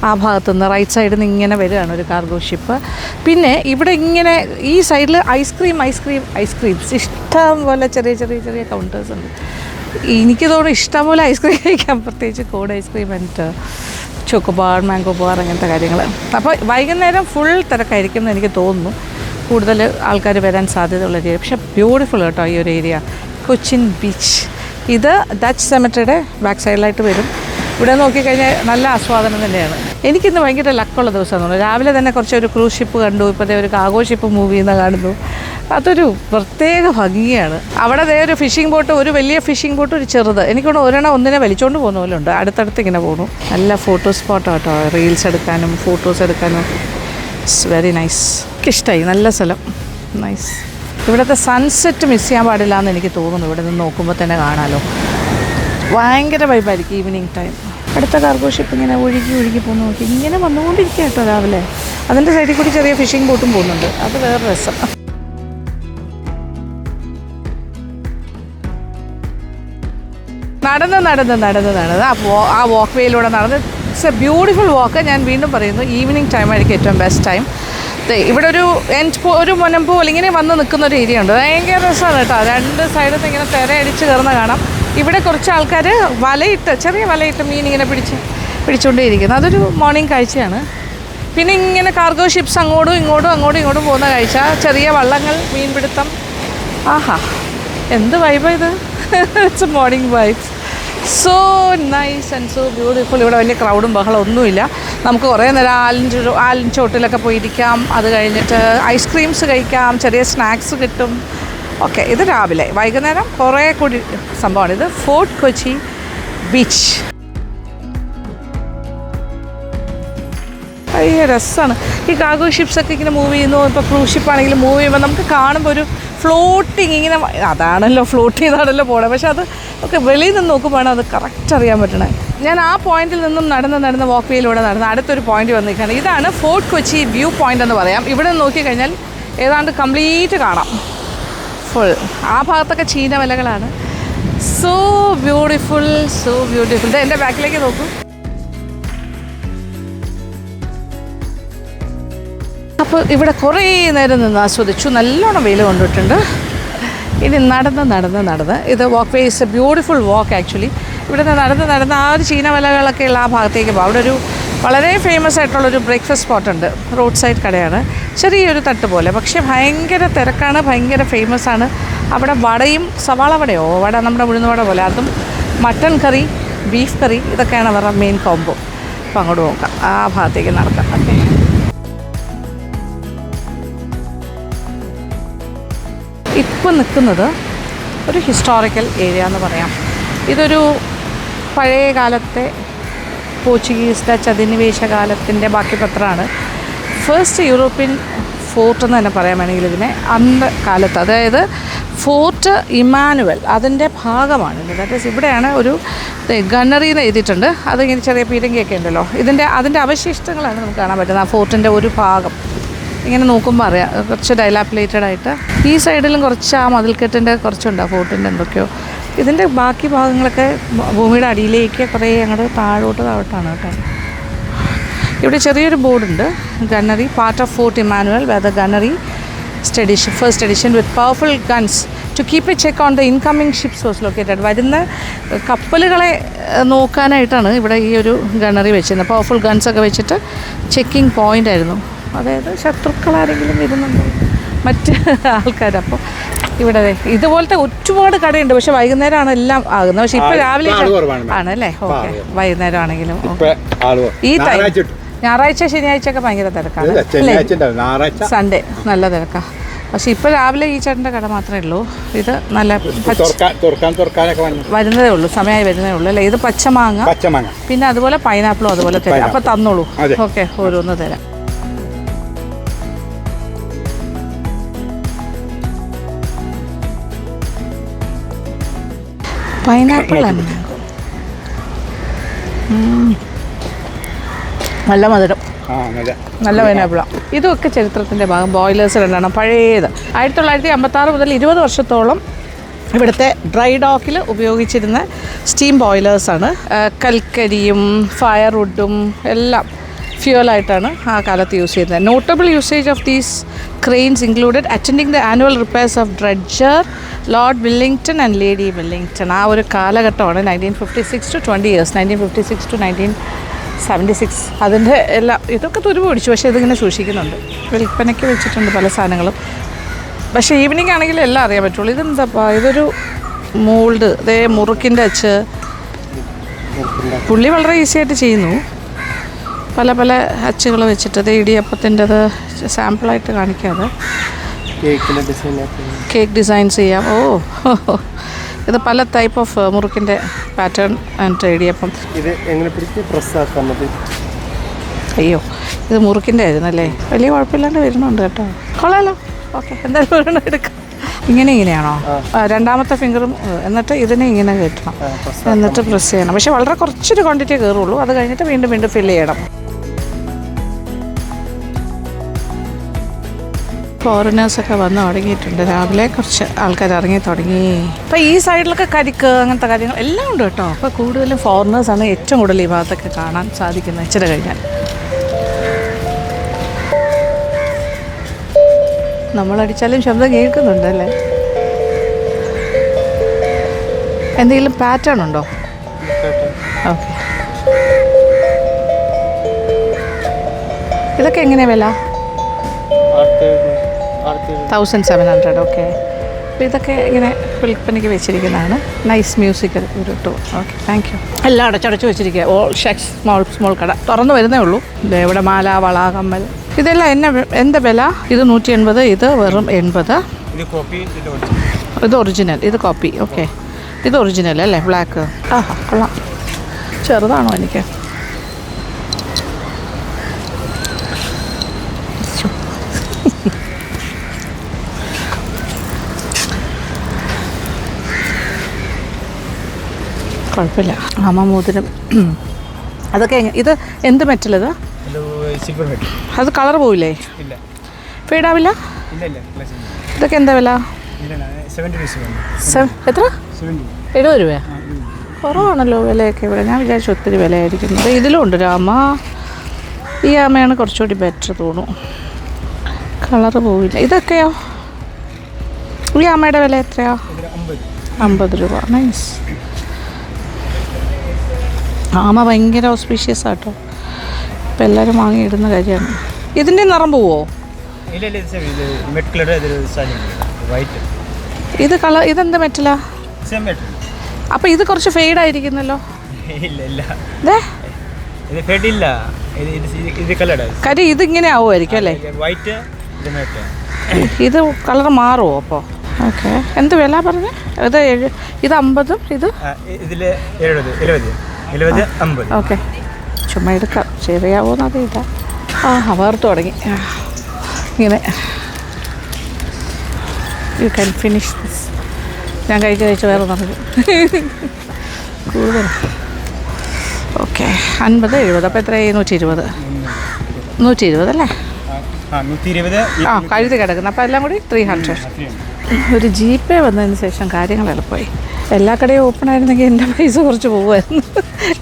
ആ ഭാഗത്തുനിന്ന് റൈറ്റ് സൈഡിൽ നിന്ന് ഇങ്ങനെ വരികയാണ് ഒരു കാർഗോ ഷിപ്പ്. പിന്നെ ഇവിടെ ഇങ്ങനെ ഈ സൈഡിൽ ഐസ്ക്രീംസ് ഇഷ്ടം പോലെ ചെറിയ കൗണ്ടേഴ്സ് ഉണ്ട്. എനിക്ക് തോന്നുന്നു ഇഷ്ടം പോലെ ഐസ്ക്രീം കഴിക്കാം, പ്രത്യേകിച്ച് code ice cream and chocobar, mango bar, അങ്ങനത്തെ കാര്യങ്ങൾ. അപ്പോൾ വൈകുന്നേരം ഫുൾ തിരക്കായിരിക്കും എന്ന് എനിക്ക് തോന്നുന്നു. കൂടുതൽ ആൾക്കാർ വരാൻ സാധ്യതയുള്ള ഏരിയ. പക്ഷേ ബ്യൂട്ടിഫുൾ കേട്ടോ ഈ ഒരു ഏരിയ, കൊച്ചിൻ ബീച്ച്. ഇത് ഡച്ച് സെമെട്രിയുടെ ബാക്ക് സൈഡിലായിട്ട് വരും. ഇവിടെ നോക്കിക്കഴിഞ്ഞാൽ നല്ല ആസ്വാദനം തന്നെയാണ്. എനിക്കിന്ന് ഭയങ്കര ലക്കുള്ള ദിവസമാണ് തോന്നുന്നു. രാവിലെ തന്നെ കുറച്ചൊരു ക്രൂസ് ഷിപ്പ് കണ്ടു. ഇപ്പോഴത്തെ ഒരു കാർഗോ ഷിപ്പ് മൂവ് ചെയ്യുന്ന കാണുന്നു. അതൊരു പ്രത്യേക ഭംഗിയാണ്. അവിടെ ഒരു ഫിഷിംഗ് ബോട്ട്, ഒരു വലിയ ഫിഷിംഗ് ബോട്ട്, ഒരു ചെറുത്. എനിക്കൊണ്ട് ഒന്നിനെ വലിച്ചുകൊണ്ട് പോകുന്ന പോലെ ഉണ്ട്. അടുത്തടുത്ത് ഇങ്ങനെ പോകുന്നു. നല്ല ഫോട്ടോ സ്പോട്ടോ കേട്ടോ, റീൽസ് എടുക്കാനും ഫോട്ടോസ് എടുക്കാനും. It's very nice. എനിക്കിഷ്ടമായി, നല്ല സ്ഥലം, നൈസ്. ഇവിടുത്തെ സൺസെറ്റ് മിസ് ചെയ്യാൻ പാടില്ല എന്ന് എനിക്ക് തോന്നുന്നു. ഇവിടെ നിന്ന് നോക്കുമ്പോൾ തന്നെ കാണാമല്ലോ, ഭയങ്കര വൈബായിരിക്കും ഈവനിങ് ടൈം. അടുത്ത കാർഗോ ഷിപ്പ് ഇങ്ങനെ ഒഴുകി പോകുന്നു. നോക്കി ഇങ്ങനെ വന്നുകൊണ്ടിരിക്കുക കേട്ടോ രാവിലെ. അതിൻ്റെ സൈഡിൽ കൂടി ചെറിയ ഫിഷിംഗ് ബോട്ടും പോകുന്നുണ്ട്. അത് വേറെ രസം. നടന്ന് ആ വാക്ക് വേയിലൂടെ നടന്ന്. ഇറ്റ്സ് എ ബ്യൂട്ടിഫുൾ വാക്ക്. ഞാൻ വീണ്ടും പറയുന്നു, ഈവനിങ് ടൈമായിരിക്കും ഏറ്റവും ബെസ്റ്റ് ടൈം. ഇവിടെ ഒരു മുനമ്പൂൽ ഇങ്ങനെ വന്ന് നിൽക്കുന്ന ഒരു ഏരിയ ഉണ്ട്. ഭയങ്കര രസമാണ് കേട്ടോ. രണ്ട് സൈഡിൽ നിന്ന് ഇങ്ങനെ തിരയടിച്ച് കയറുന്ന കാണാം. ഇവിടെ കുറച്ച് ആൾക്കാർ ചെറിയ വലയിട്ട് മീൻ ഇങ്ങനെ പിടിച്ചുകൊണ്ടേയിരിക്കുന്നു. അതൊരു മോർണിംഗ് കാഴ്ചയാണ്. പിന്നെ ഇങ്ങനെ കാർഗോ ഷിപ്സ് അങ്ങോട്ടും ഇങ്ങോട്ടും പോകുന്ന കാഴ്ച, ചെറിയ വള്ളങ്ങൾ, മീൻപിടുത്തം. ആഹാ, എന്ത് വൈബാണ് ഇത്. It's morning vibes. So nice and so beautiful. ഇവിടെ വലിയ ക്രൗഡും ബഹളം ഒന്നുമില്ല. നമുക്ക് കുറേ നേരം ആലിൻ ചോട്ടിലൊക്കെ പോയിരിക്കാം. അത് കഴിഞ്ഞിട്ട് ഐസ്ക്രീംസ് കഴിക്കാം, ചെറിയ സ്നാക്സ് കിട്ടും. ഓക്കെ, ഇത് രാവിലെ. വൈകുന്നേരം കുറേ കൂടി സംഭവമാണ്. ഇത് ഫോർട്ട് കൊച്ചി ബീച്ച്. അയ്യോ രസമാണ്. ഈ കാർഗോ ഷിപ്സൊക്കെ ഇങ്ങനെ മൂവ് ചെയ്യുന്നു. ഇപ്പോൾ ക്രൂസ് ഷിപ്പാണെങ്കിലും മൂവ് ചെയ്യുമ്പോൾ നമുക്ക് കാണുമ്പോൾ ഒരു ഫ്ലോട്ടിങ് ഇങ്ങനെ, അതാണല്ലോ ഫ്ലോട്ട് ചെയ്താണല്ലോ പോകണത്. പക്ഷെ അത് ഒക്കെ വെളിയിൽ നിന്ന് നോക്കുമ്പോഴാണ് അത് കറക്റ്റ് അറിയാൻ പറ്റണത്. ഞാൻ ആ പോയിന്റിൽ നിന്നും നടന്ന് വാക്ക് വേയിലൂടെ നടന്ന് അടുത്തൊരു പോയിന്റ് വന്നിരിക്കുകയാണ്. ഇതാണ് ഫോർട്ട് കൊച്ചി വ്യൂ പോയിന്റ് എന്ന് പറയാം. ഇവിടെ നിന്ന് നോക്കിക്കഴിഞ്ഞാൽ ഏതാണ്ട് കംപ്ലീറ്റ് കാണാം, ഫുൾ. ആ ഭാഗത്തൊക്കെ ചീനവലകളാണ്. So beautiful, so beautiful. ഇത് എൻ്റെ ബാക്കിലേക്ക് നോക്കൂ. അപ്പോൾ ഇവിടെ കുറേ നേരം നിന്ന് ആസ്വദിച്ചു. നല്ലോണം വെയിൽ കൊണ്ടിട്ടുണ്ട്. ഇനി നടന്ന് ഇത് walkway is a beautiful walk actually. ഇവിടെ നിന്ന് നടന്ന് ആ ഒരു ചീനവലകളൊക്കെ ഉള്ള ആ ഭാഗത്തേക്ക് പോകും. അവിടെ ഒരു വളരെ ഫേമസ് ആയിട്ടുള്ളൊരു ബ്രേക്ക്ഫാസ്റ്റ് സ്പോട്ടുണ്ട്. റോഡ് സൈഡ് കടയാണ്, ചെറിയൊരു തട്ട് പോലെ. പക്ഷേ ഭയങ്കര തിരക്കാണ്, ഭയങ്കര ഫേമസ് ആണ്. അവിടെ വടയും, സവാള വടയോ, വട നമ്മുടെ ഉഴുന്ന വട പോലെ, അതും മട്ടൺ കറി, ബീഫ് കറി, ഇതൊക്കെയാണ് അവരുടെ മെയിൻ കോംബോ. അപ്പോൾ അങ്ങോട്ട് നോക്കാം, ആ ഭാഗത്തേക്ക് നടക്കാം. ഓക്കെ, ഇപ്പം നിൽക്കുന്നത് ഒരു ഹിസ്റ്റോറിക്കൽ ഏരിയ എന്ന് പറയാം. ഇതൊരു പഴയ കാലത്തെ പോർച്ചുഗീസ്, ഡച്ച് അധിനിവേശ കാലത്തിൻ്റെ ബാക്കി പത്രമാണ്. ഫസ്റ്റ് യൂറോപ്യൻ ഫോർട്ട് എന്ന് തന്നെ പറയാൻ വേണമെങ്കിൽ ഇതിനെ. അന്ന് കാലത്ത്, അതായത് ഫോർട്ട് ഇമാനുവൽ, അതിൻ്റെ ഭാഗമാണ്. ദാറ്റ് ഈസ് ഇവിടെയാണ് ഒരു ഗണ്ണറി എന്ന് എഴുതിയിട്ടുണ്ട്. അതിങ്ങനെ ചെറിയ പീരങ്കിയൊക്കെ ഉണ്ടല്ലോ. അതിൻ്റെ അവശിഷ്ടങ്ങളാണ് നമുക്ക് കാണാൻ പറ്റുന്നത്. ആ ഫോർട്ടിൻ്റെ ഒരു ഭാഗം ഇങ്ങനെ നോക്കുമ്പോൾ അറിയാം, കുറച്ച് ഡൈലാപ്പിലേറ്റഡ് ആയിട്ട്. ഈ സൈഡിലും കുറച്ച് ആ മതിൽക്കെട്ടിൻ്റെ കുറച്ചുണ്ട്, ആ ഫോർട്ടിൻ്റെ എന്തൊക്കെയോ. ഇതിൻ്റെ ബാക്കി ഭാഗങ്ങളൊക്കെ ഭൂമിയുടെ അടിയിലേക്ക് കുറേ അങ്ങോട്ട് താഴോട്ടാണ് കേട്ടോ. ഇവിടെ ചെറിയൊരു ബോർഡുണ്ട്, gunnery part of fort Emmanuel, where the gunnery first edition with powerful guns to keep a check on the incoming ships was located. വരുന്ന കപ്പലുകളെ നോക്കാനായിട്ടാണ് ഇവിടെ ഈ ഒരു ഗണ്ണറി വെച്ചിരുന്നത്. പവർഫുൾ ഗൺസൊക്കെ വെച്ചിട്ട് ചെക്കിംഗ് പോയിൻ്റ് ആയിരുന്നു. അതായത് ശത്രുക്കളാരെങ്കിലും വരുന്നുണ്ടോ, മറ്റ് ആൾക്കാർ. അപ്പോൾ ഇവിടെ ഇതുപോലത്തെ ഒരുപാട് കടയുണ്ട്. പക്ഷെ വൈകുന്നേരമാണ് എല്ലാം ആകുന്നത്. പക്ഷെ ഇപ്പോൾ രാവിലെ ആണല്ലേ. ഓക്കെ, വൈകുന്നേരം ആണെങ്കിലും ഈ ടൈം ഞായറാഴ്ച ശനിയാഴ്ച ഒക്കെ ഭയങ്കര തിരക്കാണ് അല്ലേ, സൺഡേ നല്ല തിരക്കാണ്. പക്ഷെ ഇപ്പോൾ രാവിലെ ഈ ചേട്ടൻ്റെ കട മാത്രമേ ഉള്ളൂ. ഇത് നല്ല വരുന്നതേ ഉള്ളൂ, സമയമായി വരുന്നതേ ഉള്ളൂ അല്ലേ. ഇത് പച്ചമാങ്ങ, പിന്നെ അതുപോലെ പൈനാപ്പിളും അതുപോലെ തരാം. അപ്പോൾ തന്നോളൂ. ഓക്കെ, ഓരോന്ന് തരാം. പൈനാപ്പിൾ ആണ്, നല്ല മധുരം, നല്ല പൈനാപ്പിളാണ്. ഇതൊക്കെ ചരിത്രത്തിൻ്റെ ഭാഗം. ബോയിലേഴ്സ് രണ്ടെണ്ണം പഴയത് 1956 മുതൽ 20 വർഷത്തോളം ഇവിടുത്തെ ഡ്രൈ ഡോക്കിൽ ഉപയോഗിച്ചിരുന്ന സ്റ്റീം ബോയിലേഴ്സാണ്. കൽക്കരിയും ഫയർവുഡും എല്ലാം ഫ്യൂവലായിട്ടാണ് ആ കാലത്ത് യൂസ് ചെയ്യുന്നത്. Notable usage of these cranes included attending the annual repairs of dredger, Lord Willingdon and lady Willingdon. ആ ഒരു കാലഘട്ടമാണ് 1956 to 20 years, 1956 to 1976. അതിൻ്റെ എല്ലാം ഇതൊക്കെ തുരുമ്പ് പിടിച്ചു. പക്ഷേ ഇതിങ്ങനെ സൂക്ഷിക്കുന്നുണ്ട്, വിൽപ്പനയ്ക്ക് വെച്ചിട്ടുണ്ട് പല സാധനങ്ങളും. പക്ഷേ ഈവനിങ് ആണെങ്കിൽ എല്ലാം അറിയാൻ പറ്റുള്ളൂ. ഇതെന്താപ്പാ, ഇതൊരു മോൾഡ്, അതേ മുറുക്കിൻ്റെ അച്ച്. പുള്ളി വളരെ ഈസി ആയിട്ട് ചെയ്യുന്നു. പല പല അച്ചുകൾ വെച്ചിട്ട്. അത് ഇടിയപ്പത്തിൻ്റെത് സാമ്പിളായിട്ട് കാണിക്കാതെ കേക്ക് ഡിസൈൻസ് ചെയ്യാം. ഓ, ഇത് പല ടൈപ്പ് ഓഫ് മുറുക്കിൻ്റെ പാറ്റേൺ ആൻഡ് ഇടിയപ്പം. അയ്യോ, ഇത് മുറുക്കിൻ്റെ ആയിരുന്നു അല്ലേ. വലിയ കുഴപ്പമില്ലാണ്ട് വരുന്നുണ്ട് കേട്ടോ, കൊള്ളാലോ. ഓക്കെ, എന്തായാലും ഒരെണ്ണം എടുക്കാം. ഇങ്ങനെയാണോ രണ്ടാമത്തെ ഫിംഗറും? എന്നിട്ട് ഇതിനെ ഇങ്ങനെ കയറ്റണം, എന്നിട്ട് പ്രസ് ചെയ്യണം. പക്ഷേ വളരെ കുറച്ചൊരു ക്വാണ്ടിറ്റി കയറുള്ളൂ. അത് കഴിഞ്ഞിട്ട് വീണ്ടും ഫില്ല് ചെയ്യണം. ഫോറിനേഴ്സൊക്കെ വന്ന് തുടങ്ങിയിട്ടുണ്ട്. രാവിലെ കുറച്ച് ആൾക്കാർ ഇറങ്ങി തുടങ്ങി. അപ്പോൾ ഈ സൈഡിലൊക്കെ കരിക്ക് അങ്ങനത്തെ കാര്യങ്ങൾ എല്ലാം ഉണ്ട് കേട്ടോ. അപ്പോൾ കൂടുതലും ഫോറിനേഴ്സാണ് ഏറ്റവും കൂടുതൽ ഈ ഭാഗത്തൊക്കെ കാണാൻ സാധിക്കുന്നത്. ഇച്ചിരി കഴിഞ്ഞാൽ നമ്മളടിച്ചാലും ശബ്ദം കേൾക്കുന്നുണ്ടല്ലേ. എന്തെങ്കിലും പാറ്റേൺ ഉണ്ടോ? ഓക്കെ, ഇതൊക്കെ എങ്ങനെയാണ് വില? 1700. ഓക്കെ, അപ്പോൾ ഇതൊക്കെ ഇങ്ങനെ വിൽപ്പനയ്ക്ക് വെച്ചിരിക്കുന്നതാണ്. നൈസ് മ്യൂസിക്കൽ ഒരു ടൂർ. Okay, thank you. എല്ലാം അടച്ചടച്ച് വെച്ചിരിക്കുക. ഓൾ ഷെക്സ് സ്മോൾ കട തുറന്നു വരുന്നേ ഉള്ളൂ. ഇവിടെ മാല, വള, കമ്മൽ, ഇതെല്ലാം എന്താ വില? ഇത് 180, ഇത് വെറും 80. ഇത് ഒറിജിനൽ, ഇത് കോപ്പി. ഓക്കെ, ഇത് ഒറിജിനൽ അല്ലേ? ബ്ലാക്ക്. ആഹാ, കൊള്ളാം. ചെറുതാണോ എനിക്ക്? കുഴപ്പമില്ല. മോതിരം അതൊക്കെ ഇത് എന്ത് മെറ്റലത്? അത് കളർ പോവില്ലേ? ഫെയ്ഡാവില്ല? ഇതൊക്കെ എന്താ വില? എത്ര? 70 രൂപ. കുറവാണല്ലോ വിലയൊക്കെ ഇവിടെ. ഞാൻ വിചാരിച്ചു ഒത്തിരി വിലയായിരിക്കുന്നത്. ഇതിലും ഉണ്ട് രാമ. ഈ ആമയാണ് കുറച്ചുകൂടി ബെറ്റർ തോന്നുന്നു. കളറ് പോവില്ല. ഇതൊക്കെയോ? ഈ ആമയുടെ വില എത്രയാ? 50 രൂപ. നൈസ്. ആമ ഭയങ്കര ഓസ്പീഷ്യസ് ആട്ടോ. ഇപ്പം എല്ലാവരും വാങ്ങിയിടുന്ന കാര്യമാണ്. ഇതിൻ്റെ നിറം പോവോ? ഇത് കളർ, ഇതെന്താ മെറ്റലാ? അപ്പം ഇത് കുറച്ച് ഫെയ്ഡ് ആയിരിക്കുന്നല്ലോ. കാര്യം ഇതിങ്ങനെ ആവുമായിരിക്കും അല്ലേ? ഇത് കളർ മാറുമോ അപ്പോൾ? ഓക്കെ. എന്ത് വില പറഞ്ഞേ? ഇത് 50, ഇത് 70. ഓക്കെ, ചുമ്മാ എടുക്കാം. ശരിയാവോന്ന് അറിയില്ല. വേർത്തു തുടങ്ങി. ഇങ്ങനെ യു ക്യാൻ ഫിനിഷ് ദിസ്. ഞാൻ കഴിച്ച് വേറെ പറഞ്ഞു കൂടുതൽ. ഓക്കെ, 50, 70. അപ്പോൾ എത്രയായി? 120. 120 അല്ലേ? കഴുതി കിടക്കുന്നത്. അപ്പോൾ എല്ലാം കൂടി 300. ഒരു ജീപ്പേ വന്നതിന് ശേഷം കാര്യങ്ങൾ എളുപ്പമായി. എല്ലാ കടയും ഓപ്പൺ ആയിരുന്നെങ്കിൽ എൻ്റെ പൈസ കുറച്ച് പോകുമായിരുന്നു.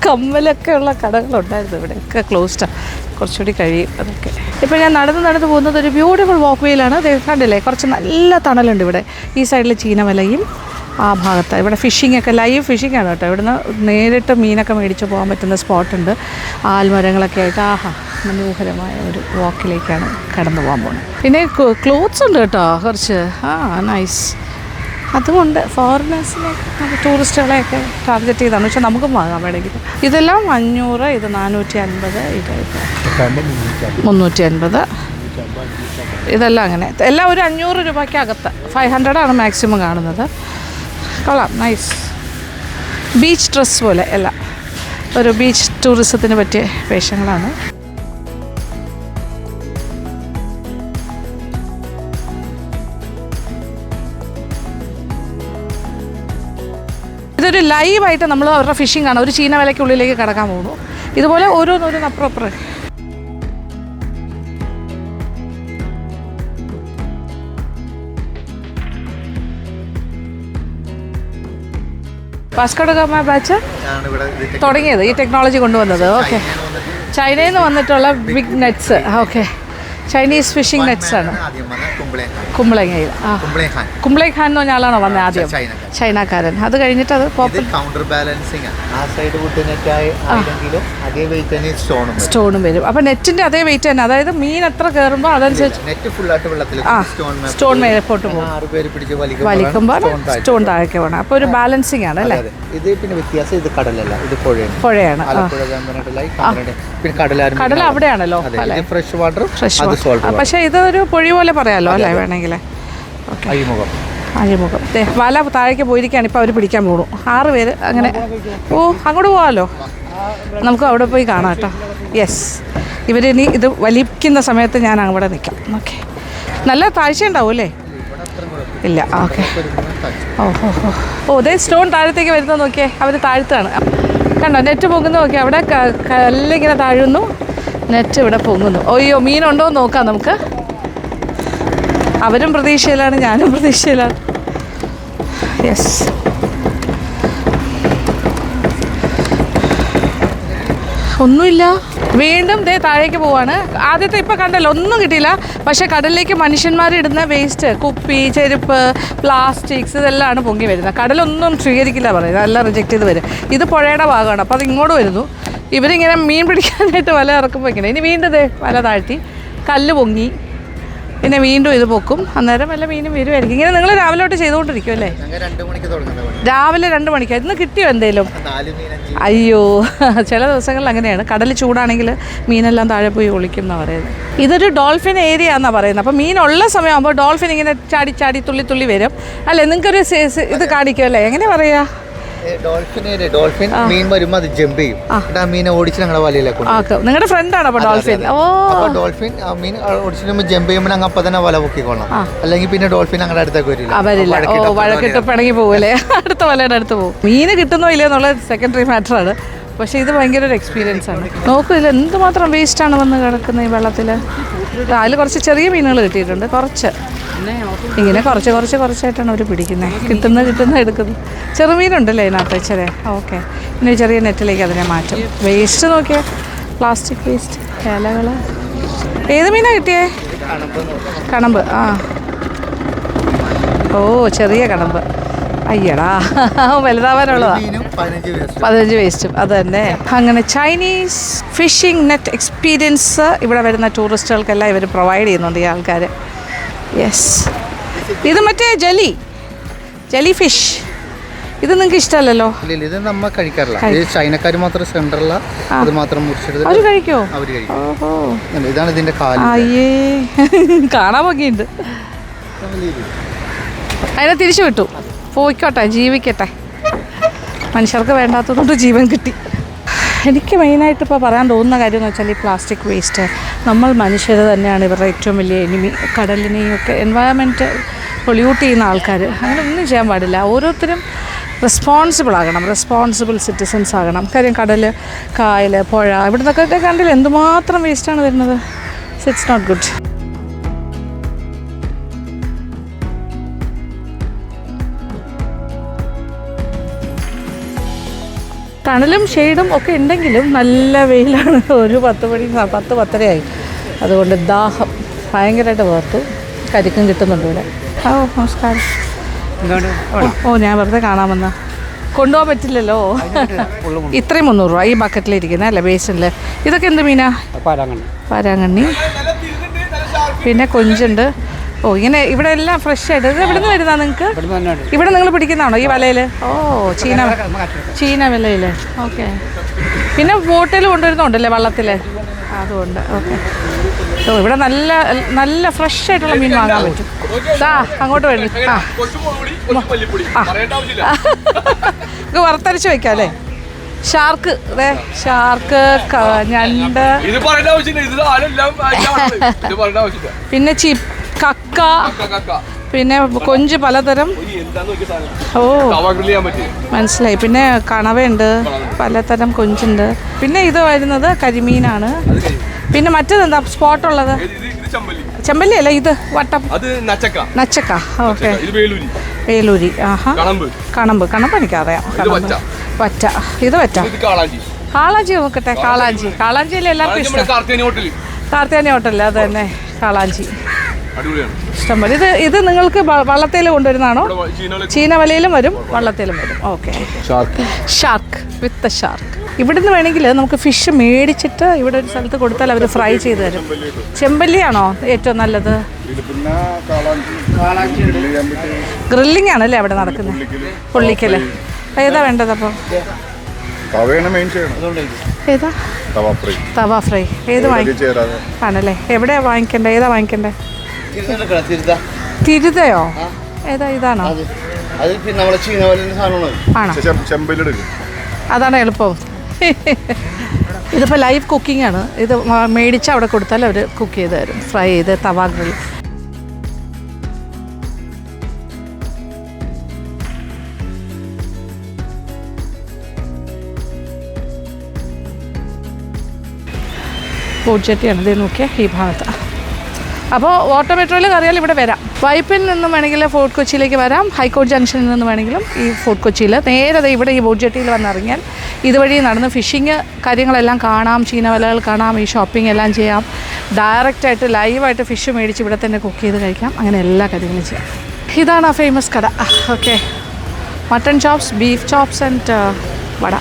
കമ്മലൊക്കെ ഉള്ള കടകളുണ്ടായിരുന്നു, ഇവിടെയൊക്കെ ക്ലോസ്ഡാണ്. കുറച്ചുകൂടി കഴിയും അതൊക്കെ. ഇപ്പോൾ ഞാൻ നടന്ന് പോകുന്നത് ഒരു ബ്യൂട്ടിഫുൾ വാക്ക് വേയിലാണ്. കണ്ടില്ലേ, കുറച്ച് നല്ല തണലുണ്ട് ഇവിടെ. ഈ സൈഡിൽ ചീനവലയും ആ ഭാഗത്ത്. ഇവിടെ ഫിഷിംഗ് ഒക്കെ, ലൈവ് ഫിഷിംഗ് ആണ് കേട്ടോ. ഇവിടുന്ന് നേരിട്ട് മീനൊക്കെ മേടിച്ച് പോകാൻ പറ്റുന്ന സ്പോട്ടുണ്ട്. ആൽമരങ്ങളൊക്കെ ആയിട്ട്. മനോഹരമായ ഒരു വാക്കിലേക്കാണ് കടന്നു പോകാൻ പോകുന്നത്. പിന്നെ ക്ലോത്ത്സ് ഉണ്ട് കേട്ടോ കുറച്ച്. നൈസ്. അതുകൊണ്ട് ഫോറിനേഴ്സിനെ, ടൂറിസ്റ്റുകളെയൊക്കെ ടാർഗറ്റ് ചെയ്താണ്. പക്ഷെ നമുക്കും വാങ്ങാൻ വേണമെങ്കിൽ. ഇതെല്ലാം 500, ഇത് 450, ഇത് 350. ഇതെല്ലാം അങ്ങനെ എല്ലാം ഒരു 500 രൂപയ്ക്ക് അകത്ത്. 500 ആണ് മാക്സിമം കാണുന്നത്. കൊള്ളാം, നൈസ്. ബീച്ച് ഡ്രസ്സ് പോലെ എല്ലാം. ഒരു ബീച്ച് ടൂറിസത്തിന് പറ്റിയ വേഷങ്ങളാണ്. ഇതൊരു ലൈവായിട്ട് നമ്മൾ അവരുടെ ഫിഷിംഗ് ആണ്. ഒരു ചീന വലയ്ക്കുള്ളിലേക്ക് കടക്കാൻ പോകുന്നു. ഇതുപോലെ ഓരോന്നോരോന്ന് അപ്പുറം. വാസ്കോ ഡ ഗാമ ബാച്ച് തുടങ്ങിയത്, ഈ ടെക്നോളജി കൊണ്ടുവന്നത്. ഓക്കെ, ചൈനയിൽ നിന്ന് വന്നിട്ടുള്ള big nets. Okay, Chinese fishing nets ആണ്. കുംബ്ലങ്ങയിൽ. കുംബ്ലൈ ഖാൻ എന്ന് പറഞ്ഞ ആളാണോ വന്നത് ആദ്യം? ചൈനക്കാരൻ. അത് കഴിഞ്ഞിട്ട് അത് സ്റ്റോണും വരും. അപ്പൊ നെറ്റിന്റെ അതേ വെയിറ്റ് തന്നെ. അതായത് മീൻ എത്ര കയറുമ്പോൾ അതനുസരിച്ച് സ്റ്റോൺ മേപ്പോട്ട് പോകും. വലിക്കുമ്പോൾ സ്റ്റോൺ താഴേക്ക് പോകണം. അപ്പൊ ഒരു ബാലൻസിങ് ആണ് അല്ലേ? ഇത് പിന്നെ വ്യത്യാസം, ഇത് കടലല്ല, ഇത് പുഴയാണ്. കടൽ അവിടെയാണല്ലോ. Fresh water. പക്ഷെ ഇതൊരു പൊഴി പോലെ പറയാലോ അല്ലേ വേണമെങ്കിൽ. അഴിമുഖം. വല താഴേക്ക് പോയിരിക്കുകയാണ്. ഇപ്പോൾ അവർ പിടിക്കാൻ പോകുന്നു. 6 പേര് അങ്ങനെ. അങ്ങോട്ട് പോകാമല്ലോ. നമുക്ക് അവിടെ പോയി കാണാം കേട്ടോ. യെസ്, ഇവരിനി ഇത് വലിക്കുന്ന സമയത്ത് ഞാൻ അവിടെ നിൽക്കാം. ഓക്കെ, നല്ല താഴ്ച ഉണ്ടാവും അല്ലേ? ഇല്ല. ഓക്കെ. ഇതേ സ്റ്റോൺ താഴത്തേക്ക് വരുന്നത് നോക്കിയേ. അവർ താഴ്ത്താണ് കണ്ടോ. നെറ്റ് പൊങ്ങുന്നു നോക്കി. അവിടെ കല്ലിങ്ങനെ താഴുന്നു, നെറ്റ് ഇവിടെ പൊങ്ങുന്നു. അയ്യോ, മീനുണ്ടോ എന്ന് നോക്കാം നമുക്ക്. അവരും പ്രതീക്ഷയിലാണ്, ഞാനും പ്രതീക്ഷയിലാണ്. യെസ്, ഒന്നുമില്ല. വീണ്ടും താഴേക്ക് പോവാണ്. ആദ്യത്തെ ഇപ്പോൾ കണ്ടല്ലോ, ഒന്നും കിട്ടിയില്ല. പക്ഷേ കടലിലേക്ക് മനുഷ്യന്മാരിടുന്ന വേസ്റ്റ്, കുപ്പി, ചെരുപ്പ്, പ്ലാസ്റ്റിക്സ് ഇതെല്ലാമാണ് പൊങ്ങി വരുന്നത്. കടലൊന്നും സ്വീകരിക്കില്ല പറയുന്നത്, എല്ലാം റിജക്റ്റ് ചെയ്ത് വരും. ഇത് പുഴയുടെ ഭാഗമാണ്. അപ്പോൾ അത് ഇങ്ങോട്ട് വരുന്നു. ഇവരിങ്ങനെ മീൻ പിടിക്കാനായിട്ട് വല ഇറക്കുമ്പോൾ ഇങ്ങനെ. ഇനി വീണ്ടും വല താഴ്ത്തി, കല്ല് പൊങ്ങി. പിന്നെ വീണ്ടും ഇത് പൊക്കും, അന്നേരം വല്ല മീനും വരുമായിരിക്കും. ഇങ്ങനെ നിങ്ങൾ രാവിലെ തൊട്ട് ചെയ്തുകൊണ്ടിരിക്കും അല്ലേ? രാവിലെ 2 മണിക്ക്. ഇന്ന് കിട്ടിയോ എന്തേലും? അയ്യോ, ചില ദിവസങ്ങളിൽ അങ്ങനെയാണ്. കടൽ ചൂടാണെങ്കിൽ മീനെല്ലാം താഴെ പോയി ഒളിക്കും എന്നാണ് പറയുന്നത്. ഇതൊരു ഡോൾഫിൻ ഏരിയ എന്നാണ് പറയുന്നത്. അപ്പോൾ മീനുള്ള സമയമാകുമ്പോൾ ഡോൾഫിൻ ഇങ്ങനെ ചാടി ചാടി തുള്ളി വരും അല്ലേ? നിങ്ങൾക്കൊരു ഇത് കാണിക്കും അല്ലേ? എങ്ങനെ പറയാ? ഡോൾഫിൻ മീൻ വരുമ്പോൾ അത് ജമ്പ് ചെയ്യും. മീനെ ഓടിച്ച് ഞങ്ങളുടെ വലയിലേക്ക്. നിങ്ങളുടെ ഫ്രണ്ടാണ് അപ്പോൾ ഡോൾഫിൻ? ഡോൾഫിൻ മീൻ ഓടിച്ചിട്ട് ജമ്പ് ചെയ്യുമ്പോൾ ഞങ്ങൾ അപ്പം തന്നെ വല പൊക്കിക്കൊള്ളാം. അല്ലെങ്കിൽ പിന്നെ ഡോൾഫിൻ ഞങ്ങളുടെ അടുത്തേക്ക് വരില്ല. വഴക്കിട്ട് പിണങ്ങി പോകൂലേ? അടുത്ത വലയുടെ അടുത്ത് പോകും. മീന് കിട്ടുന്നോ ഇല്ലയോ എന്നുള്ള സെക്കൻഡറി മാറ്ററാണ്. പക്ഷേ ഇത് ഭയങ്കര ഒരു എക്സ്പീരിയൻസ് ആണ്. നോക്കൂ, ഇതിൽ എന്തുമാത്രം വേസ്റ്റാണ് വന്ന് കിടക്കുന്നത് ഈ വെള്ളത്തിൽ. അതിൽ കുറച്ച് ചെറിയ മീനുകൾ കിട്ടിയിട്ടുണ്ട്, കുറച്ച് ഇങ്ങനെ കുറച്ചായിട്ടാണ് അവർ പിടിക്കുന്നത്. കിട്ടുന്ന എടുക്കുന്നത്. ചെറുമീനുണ്ടല്ലേ ഇതിനകത്ത്? ചെറിയ ഓക്കെ. പിന്നെ ചെറിയ നെറ്റിലേക്ക് അതിനെ മാറ്റും. വേസ്റ്റ് നോക്കിയാൽ പ്ലാസ്റ്റിക് വേസ്റ്റ്, ഇലകൾ. ഏത് മീനാണ് കിട്ടിയേ? കണമ്പ്. ഓ, ചെറിയ കണമ്പ്. അയ്യടാ, വലുതാവാനുള്ളതാ. 15 വേസ്റ്റും അത് തന്നെ. അങ്ങനെ ചൈനീസ് ഫിഷിംഗ് നെറ്റ് എക്സ്പീരിയൻസ് ഇവിടെ വരുന്ന ടൂറിസ്റ്റുകൾക്കെല്ലാം ഇവർ പ്രൊവൈഡ് ചെയ്യുന്നുണ്ട് ഈ ആൾക്കാർ. യെസ്, ഇത് മറ്റേ ജെലി ഫിഷ്. ഇത് നിങ്ങൾക്ക് ഇഷ്ടമല്ലല്ലോ? ഇത് നമ്മൾ കഴിക്കാറില്ല. ചൈനക്കാർ മാത്രം സെൻട്രല്ല, അത് മാത്രം മുറിച്ചെടുത്ത് അവർ കഴിക്കോ? ഓഹോ, ഇതാണ് ഇതിന്റെ കാല്. അയ്യേ, കാണാൻ ഭംഗിയുണ്ട്. അതിനെ തിരിച്ചു വിട്ടു. പോയിക്കോട്ടെ, ജീവിക്കട്ടെ. മനുഷ്യർക്ക് വേണ്ടാത്തതുകൊണ്ട് ജീവൻ കിട്ടി. എനിക്ക് മെയിനായിട്ട് ഇപ്പോൾ പറയാൻ തോന്നുന്ന കാര്യം എന്ന് വെച്ചാൽ ഈ പ്ലാസ്റ്റിക് വേസ്റ്റ്. നമ്മൾ മനുഷ്യർ തന്നെയാണ് ഇവരുടെ ഏറ്റവും വലിയ എനിമി. കടലിനെയും ഒക്കെ എൻവയറമെൻറ്റ് പൊള്യൂട്ട് ചെയ്യുന്ന ആൾക്കാർ. അങ്ങനെ ഒന്നും ചെയ്യാൻ പാടില്ല. ഓരോരുത്തരും റെസ്പോൺസിബിൾ ആകണം, റെസ്പോൺസിബിൾ സിറ്റിസൺസ് ആകണം. കാര്യം കടൽ, കായൽ, പുഴ, ഇവിടെ നിന്നൊക്കെ കണ്ടില്ല എന്തുമാത്രം വേസ്റ്റാണ് വരുന്നത്. It's not good. തണലും ഷെയ്ഡും ഒക്കെ ഉണ്ടെങ്കിലും നല്ല വെയിലാണ്. ഒരു 10-10:30 അതുകൊണ്ട് ദാഹം ഭയങ്കരമായിട്ട് വേർത്തു. കരിക്കും കിട്ടുന്നുണ്ട് ഇവിടെ. ഓ, നമസ്കാരം. ഓ, ഞാൻ വെറുതെ കാണാൻ വന്ന. കൊണ്ടുപോകാൻ പറ്റില്ലല്ലോ. ഇത്രയും 300 രൂപ ഈ ബക്കറ്റിലിരിക്കുന്നത് അല്ലേ, ബേസിനിൽ. ഇതൊക്കെ എന്ത് മീനാ? പാരാങ്കണ്ണി. പിന്നെ കൊഞ്ചുണ്ട്. ഓ, ഇങ്ങനെ ഇവിടെ എല്ലാം ഫ്രഷ് ആയിട്ട്. ഇത് എവിടെ നിന്ന് വരുന്നതാണ് നിങ്ങൾക്ക്? ഇവിടെ നിങ്ങൾ പിടിക്കുന്നതാണോ ഈ വലയിൽ? ഓ, ചീന വലയിൽ. ഓക്കെ. പിന്നെ ബോട്ടിൽ കൊണ്ടുവരുന്നുണ്ടല്ലേ വള്ളത്തിൽ? അതുകൊണ്ട് ഓക്കെ. ഓ, ഇവിടെ നല്ല ഫ്രഷ് ആയിട്ടുള്ള മീൻ വാങ്ങാൻ പറ്റും. അങ്ങോട്ട് വരും. വറുത്തരച്ച് വയ്ക്കാം അല്ലേ? ഷാർക്ക്, ഞണ്ട്, പിന്നെ കക്ക, പിന്നെ കൊഞ്ച് പലതരം. ഓ, മനസ്സിലായി. പിന്നെ കണവയുണ്ട്, പലതരം കൊഞ്ചുണ്ട്. പിന്നെ ഇത് വരുന്നത് കരിമീനാണ്. പിന്നെ മറ്റേതെന്താ സ്പോട്ടുള്ളത്? ചെമ്പല്ലി അല്ല, ഇത് വട്ടം നച്ചക്ക. ഓക്കെ, വേലൂരി. ആഹാ, കണമ്പ് എനിക്കറിയാം. വറ്റ. ഇത് വറ്റ. കാളാഞ്ചി നോക്കട്ടെ. കാളാഞ്ചിയിലെ എല്ലാവർക്കും ഇഷ്ടം. കാർത്തിയാനി ഹോട്ടലിൽ അത് തന്നെ കാളാഞ്ചി ഇഷ്ടംപോലെ. ഇത് നിങ്ങൾക്ക് വള്ളത്തേൽ കൊണ്ടുവരുന്നതാണോ? ചീനവലയിലും വരും, വള്ളത്തേലും വരും. ഓക്കെ. ഷാർക്ക് വിത്ത് ഷാർക്ക്. ഇവിടുന്ന് വേണമെങ്കിൽ നമുക്ക് ഫിഷ് മേടിച്ചിട്ട് ഇവിടെ ഒരു സ്ഥലത്ത് കൊടുത്താൽ അവർ ഫ്രൈ ചെയ്ത് തരും. ചെമ്പല്ലിയാണോ ഏറ്റവും നല്ലത്? ഗ്രില്ലിംഗ് ആണല്ലേ അവിടെ നടക്കുന്നത്? പൊള്ളിക്കല്. ഏതാ വേണ്ടത് അപ്പോൾ? ഏതാ? തവ ഫ്രൈ. ഏത് ആണല്ലേ? എവിടെയാ വാങ്ങിക്കണ്ടേ? ഏതാ വാങ്ങിക്കണ്ടേ? തിരുതയോ? ഏതാ? ഇതാണോ? ആണോ? അതാണ് എളുപ്പം. ഇതിപ്പോൾ ലൈവ് കുക്കിംഗ് ആണ്. ഇത് മേടിച്ച് അവിടെ കൊടുത്താൽ അവർ കുക്ക് ചെയ്ത് തരും, ഫ്രൈ ചെയ്ത് തവ ഗ്രിൽ. ബോട്ട് ജെട്ടിയാണ് ഇത്. നോക്കിയാൽ ഈ ഭാഗത്ത്. അപ്പോൾ വാട്ടർ മെട്രോയിൽ കയറിയാൽ ഇവിടെ വരാം. വൈപ്പിൽ നിന്നും വേണമെങ്കിൽ ഫോർട്ട് കൊച്ചിയിലേക്ക് വരാം. ഹൈക്കോർട്ട് ജംഗ്ഷനിൽ നിന്ന് വേണമെങ്കിലും ഈ ഫോർട്ട് കൊച്ചിയിൽ നേരെ ഇവിടെ ഈ ബോട്ട് ജെട്ടിയിൽ വന്നിറങ്ങിയാൽ ഇതുവഴി നടന്ന് ഫിഷിങ് കാര്യങ്ങളെല്ലാം കാണാം, ചീനവലകൾ കാണാം, ഈ ഷോപ്പിംഗ് എല്ലാം ചെയ്യാം. ഡയറക്റ്റായിട്ട് ലൈവായിട്ട് ഫിഷ് മേടിച്ച് ഇവിടെ തന്നെ കുക്ക് ചെയ്ത് കഴിക്കാം. അങ്ങനെ എല്ലാ കാര്യങ്ങളും ചെയ്യാം. ഇതാണ് ആ ഫേമസ് കട. Okay. Mutton chops, beef chops and vada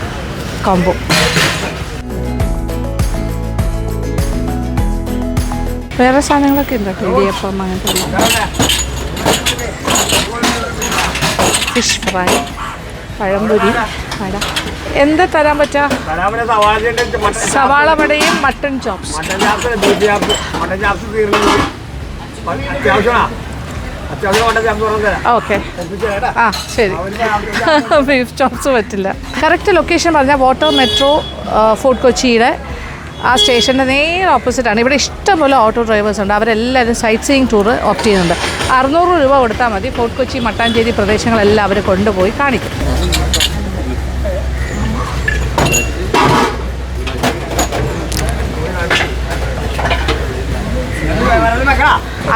combo. വേറെ സാധനങ്ങളൊക്കെ ഉണ്ട്, ഇടിയപ്പം അങ്ങനത്തെ ഫിഷ് ഫ്രൈ, പഴംപൊരി, വട. എന്ത് തരാൻ പറ്റാ? സവാള വടയും മട്ടൺ ചോപ്സ്. ഓക്കെ, ആ ശരി. ബീഫ് ചോപ്സ് പറ്റില്ല. കറക്റ്റ് ലൊക്കേഷൻ പറഞ്ഞാൽ വാട്ടർ മെട്രോ ഫോർട്ട് കൊച്ചിയുടെ ആ സ്റ്റേഷൻ്റെ നേരെ ഓപ്പോസിറ്റാണ്. ഇവിടെ ഇഷ്ടംപോലെ ഓട്ടോ ഡ്രൈവേഴ്സ് ഉണ്ട്. അവരെല്ലാവരും സൈറ്റ് സീയിങ് ടൂറ് ഓപ്റ്റ് ചെയ്യുന്നുണ്ട്. 600 രൂപ കൊടുത്താൽ മതി. ഫോർട്ട് കൊച്ചി മട്ടാഞ്ചേരി പ്രദേശങ്ങളെല്ലാം അവർ കൊണ്ടുപോയി കാണിക്കും.